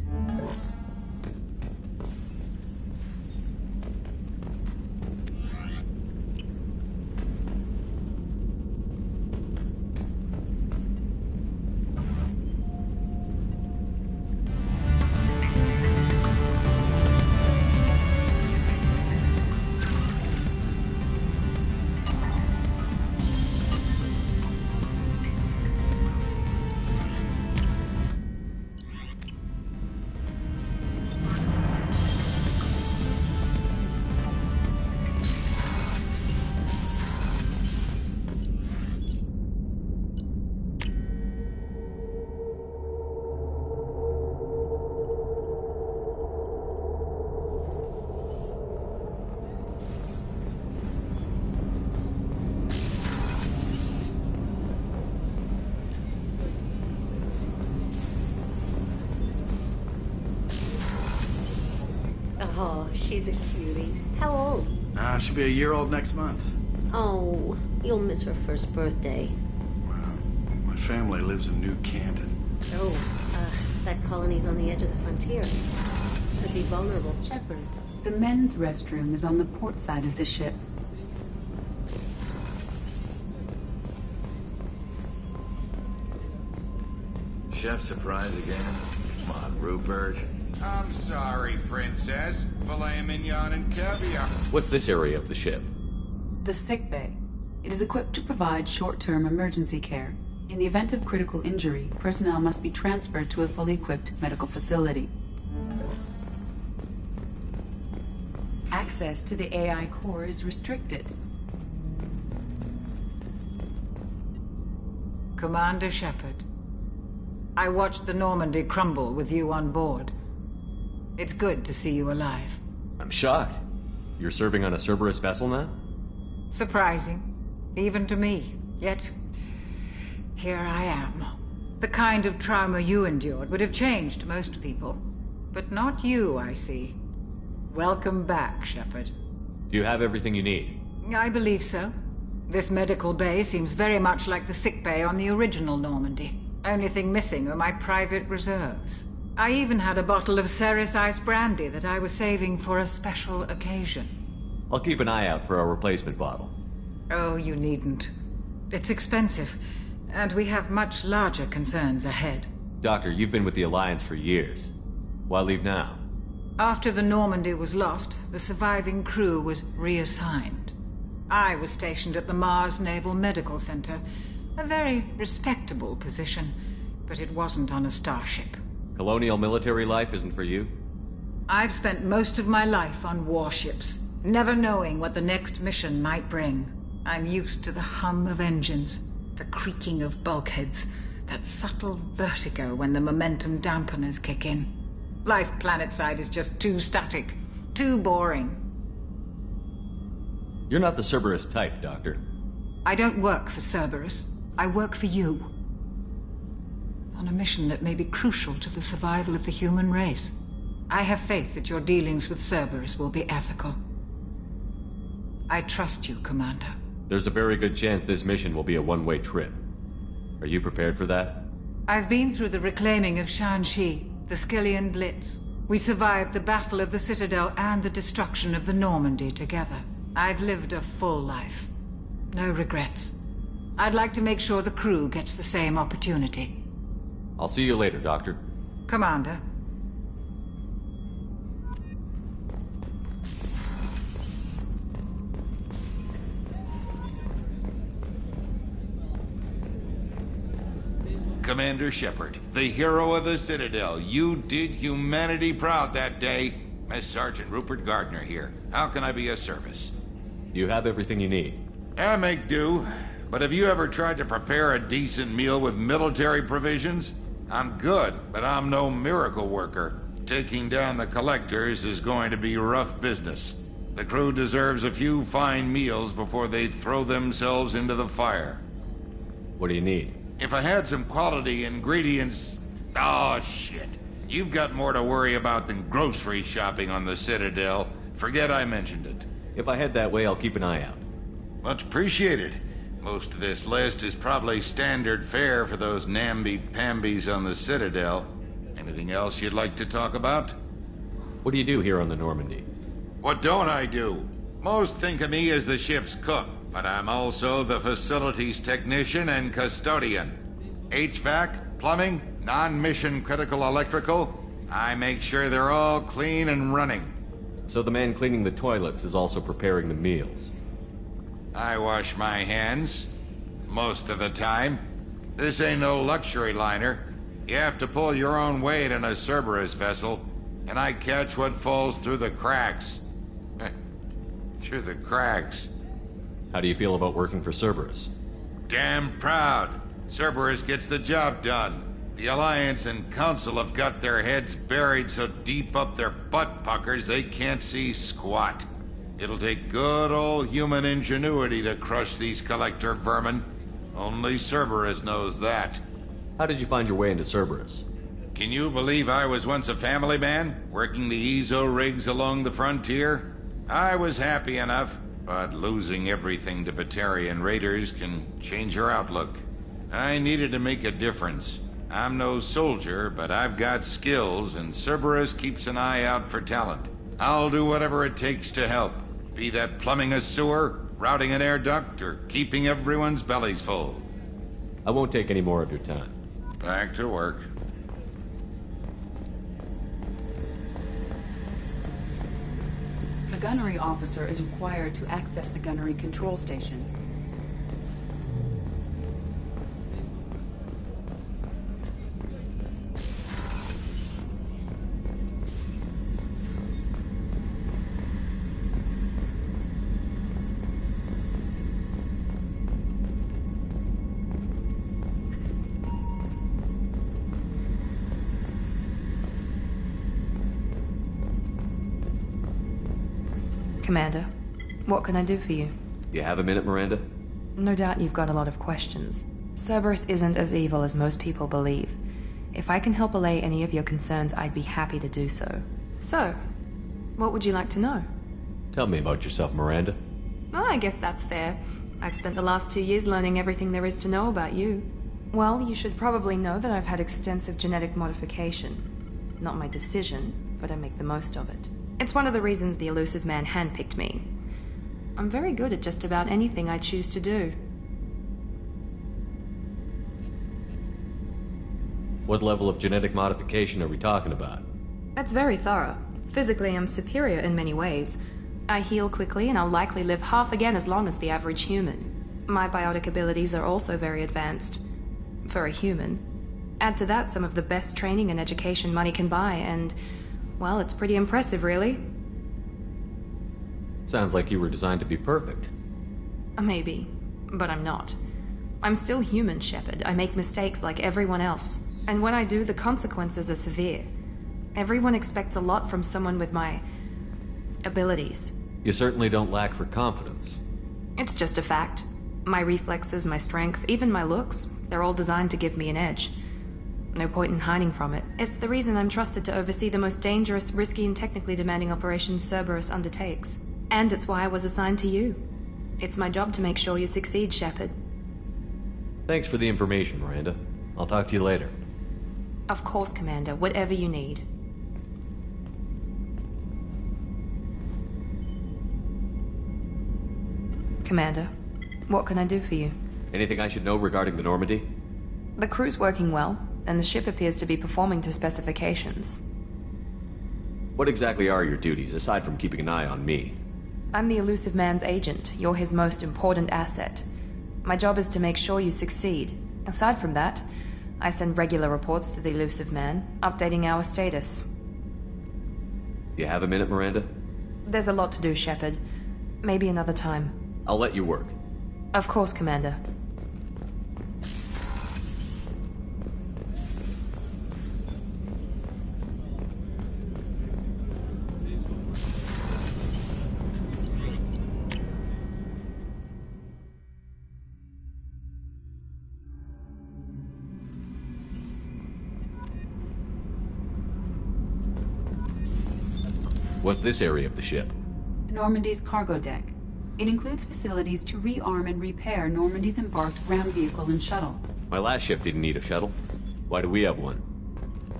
She's a cutie. How old? She'll be a year old next month. Oh, you'll miss her first birthday. My family lives in New Canton. Oh, that colony's on the edge of the frontier. Could be vulnerable. Shepard, the men's restroom is on the port side of the ship. Chef surprise again? Come on, Rupert. I'm sorry, Princess. Filet mignon and caviar. What's this area of the ship? The sick bay. It is equipped to provide short-term emergency care. In the event of critical injury, personnel must be transferred to a fully equipped medical facility. Access to the AI core is restricted. Commander Shepard, I watched the Normandy crumble with you on board. It's good to see you alive. I'm shocked. You're serving on a Cerberus vessel now? Surprising, even to me. Yet, here I am. The kind of trauma you endured would have changed most people. But not you, I see. Welcome back, Shepard. Do you have everything you need? I believe so. This medical bay seems very much like the sick bay on the original Normandy. Only thing missing are my private reserves. I even had a bottle of Ceres Ice brandy that I was saving for a special occasion. I'll keep an eye out for a replacement bottle. Oh, you needn't. It's expensive, and we have much larger concerns ahead. Doctor, you've been with the Alliance for years. Why leave now? After the Normandy was lost, the surviving crew was reassigned. I was stationed at the Mars Naval Medical Center, a very respectable position, but it wasn't on a starship. Colonial military life isn't for you? I've spent most of my life on warships, never knowing what the next mission might bring. I'm used to the hum of engines, the creaking of bulkheads, that subtle vertigo when the momentum dampeners kick in. Life planetside is just too static, too boring. You're not the Cerberus type, Doctor. I don't work for Cerberus. I work for you. On a mission that may be crucial to the survival of the human race. I have faith that your dealings with Cerberus will be ethical. I trust you, Commander. There's a very good chance this mission will be a one-way trip. Are you prepared for that? I've been through the reclaiming of Shanxi, the Skillian Blitz. We survived the Battle of the Citadel and the destruction of the Normandy together. I've lived a full life. No regrets. I'd like to make sure the crew gets the same opportunity. I'll see you later, Doctor. Commander. Commander Shepard, the hero of the Citadel. You did humanity proud that day. As Sergeant Rupert Gardner here. How can I be of service? You have everything you need. I make do. But have you ever tried to prepare a decent meal with military provisions? I'm good, but I'm no miracle worker. Taking down the collectors is going to be rough business. The crew deserves a few fine meals before they throw themselves into the fire. What do you need? If I had some quality ingredients... Oh, shit. You've got more to worry about than grocery shopping on the Citadel. Forget I mentioned it. If I head that way, I'll keep an eye out. Much appreciated. Most of this list is probably standard fare for those namby-pambies on the Citadel. Anything else you'd like to talk about? What do you do here on the Normandy? What don't I do? Most think of me as the ship's cook, but I'm also the facilities technician and custodian. HVAC, plumbing, non-mission critical electrical. I make sure they're all clean and running. So the man cleaning the toilets is also preparing the meals. I wash my hands. Most of the time. This ain't no luxury liner. You have to pull your own weight in a Cerberus vessel, and I catch what falls through the cracks. Through the cracks. How do you feel about working for Cerberus? Damn proud. Cerberus gets the job done. The Alliance and Council have got their heads buried so deep up their butt puckers they can't see squat. It'll take good old human ingenuity to crush these collector vermin. Only Cerberus knows that. How did you find your way into Cerberus? Can you believe I was once a family man, working the EZO rigs along the frontier? I was happy enough, but losing everything to Batarian raiders can change your outlook. I needed to make a difference. I'm no soldier, but I've got skills, and Cerberus keeps an eye out for talent. I'll do whatever it takes to help. Be that plumbing a sewer, routing an air duct, or keeping everyone's bellies full. I won't take any more of your time. Back to work. The gunnery officer is required to access the gunnery control station. Commander, what can I do for you? You have a minute, Miranda? No doubt you've got a lot of questions. Cerberus isn't as evil as most people believe. If I can help allay any of your concerns, I'd be happy to do so. So, what would you like to know? Tell me about yourself, Miranda. Oh, I guess that's fair. I've spent the last 2 years learning everything there is to know about you. Well, you should probably know that I've had extensive genetic modification. Not my decision, but I make the most of it. It's one of the reasons the elusive man handpicked me. I'm very good at just about anything I choose to do. What level of genetic modification are we talking about? That's very thorough. Physically, I'm superior in many ways. I heal quickly, and I'll likely live half again as long as the average human. My biotic abilities are also very advanced. For a human. Add to that some of the best training and education money can buy, and... well, it's pretty impressive, really. Sounds like you were designed to be perfect. Maybe, but I'm not. I'm still human, Shepard. I make mistakes like everyone else. And when I do, the consequences are severe. Everyone expects a lot from someone with my... abilities. You certainly don't lack for confidence. It's just a fact. My reflexes, my strength, even my looks, they're all designed to give me an edge. No point in hiding from it. It's the reason I'm trusted to oversee the most dangerous, risky, and technically demanding operations Cerberus undertakes. And it's why I was assigned to you. It's my job to make sure you succeed, Shepard. Thanks for the information, Miranda. I'll talk to you later. Of course, Commander. Whatever you need. Commander, what can I do for you? Anything I should know regarding the Normandy? The crew's working well, and the ship appears to be performing to specifications. What exactly are your duties, aside from keeping an eye on me? I'm the elusive man's agent. You're his most important asset. My job is to make sure you succeed. Aside from that, I send regular reports to the elusive man, updating our status. You have a minute, Miranda? There's a lot to do, Shepard. Maybe another time. I'll let you work. Of course, Commander. What's this area of the ship? Normandy's cargo deck. It includes facilities to rearm and repair Normandy's embarked ground vehicle and shuttle. My last ship didn't need a shuttle. Why do we have one?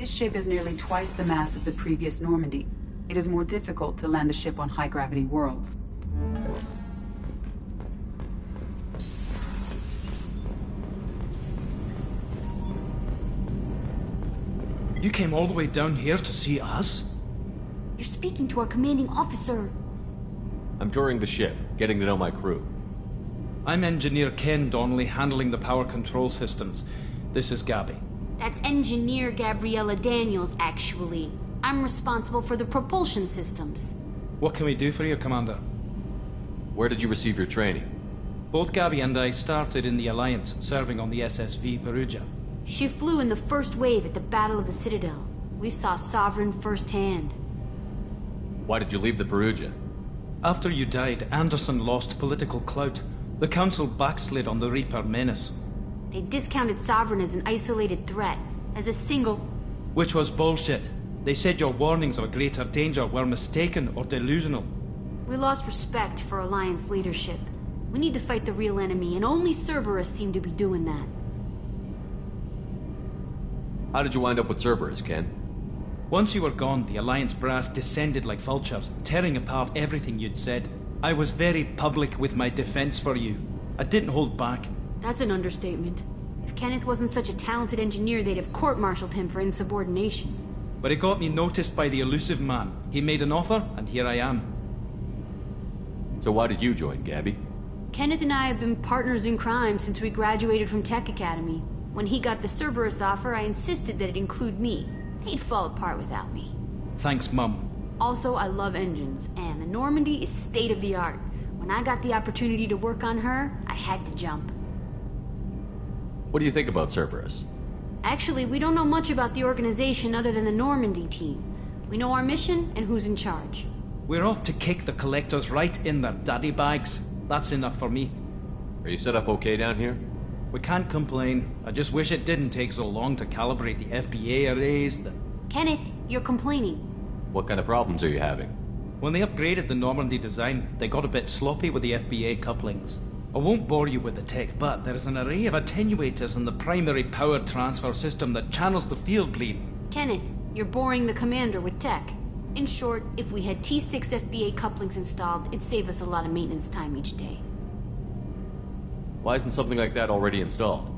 This ship is nearly twice the mass of the previous Normandy. It is more difficult to land the ship on high-gravity worlds. You came all the way down here to see us? You're speaking to our commanding officer. I'm touring the ship, getting to know my crew. I'm Engineer Ken Donnelly, handling the power control systems. This is Gabby. That's Engineer Gabriella Daniels, actually. I'm responsible for the propulsion systems. What can we do for you, Commander? Where did you receive your training? Both Gabby and I started in the Alliance, serving on the SSV Perugia. She flew in the first wave at the Battle of the Citadel. We saw Sovereign firsthand. Why did you leave the Perugia? After you died, Anderson lost political clout. The Council backslid on the Reaper menace. They discounted Sovereign as an isolated threat, as a single... Which was bullshit. They said your warnings of greater danger were mistaken or delusional. We lost respect for Alliance leadership. We need to fight the real enemy, and only Cerberus seem to be doing that. How did you wind up with Cerberus, Ken? Once you were gone, the Alliance brass descended like vultures, tearing apart everything you'd said. I was very public with my defense for you. I didn't hold back. That's an understatement. If Kenneth wasn't such a talented engineer, they'd have court-martialed him for insubordination. But it got me noticed by the elusive man. He made an offer, and here I am. So why did you join, Gabby? Kenneth and I have been partners in crime since we graduated from Tech Academy. When he got the Cerberus offer, I insisted that it include me. He'd fall apart without me. Thanks, Mum. Also, I love engines, and the Normandy is state-of-the-art. When I got the opportunity to work on her, I had to jump. What do you think about Cerberus? Actually, we don't know much about the organization other than the Normandy team. We know our mission and who's in charge. We're off to kick the collectors right in their daddy bags. That's enough for me. Are you set up okay down here? We can't complain. I just wish it didn't take so long to calibrate the FBA arrays. Kenneth, you're complaining. What kind of problems are you having? When they upgraded the Normandy design, they got a bit sloppy with the FBA couplings. I won't bore you with the tech, but there is an array of attenuators in the primary power transfer system that channels the field bleed. Kenneth, you're boring the commander with tech. In short, if we had T6 FBA couplings installed, it'd save us a lot of maintenance time each day. Why isn't something like that already installed?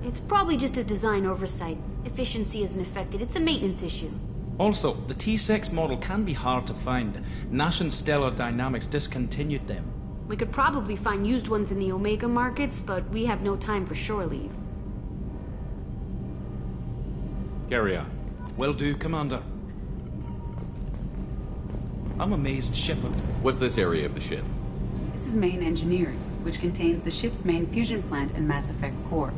It's probably just a design oversight. Efficiency isn't affected. It's a maintenance issue. Also, the T6 model can be hard to find. Nash and Stellar Dynamics discontinued them. We could probably find used ones in the Omega markets, but we have no time for shore leave. Carry on. Will do, Commander. I'm amazed, Shepard. What's this area of the ship? This is main engineering, which contains the ship's main fusion plant and Mass Effect core.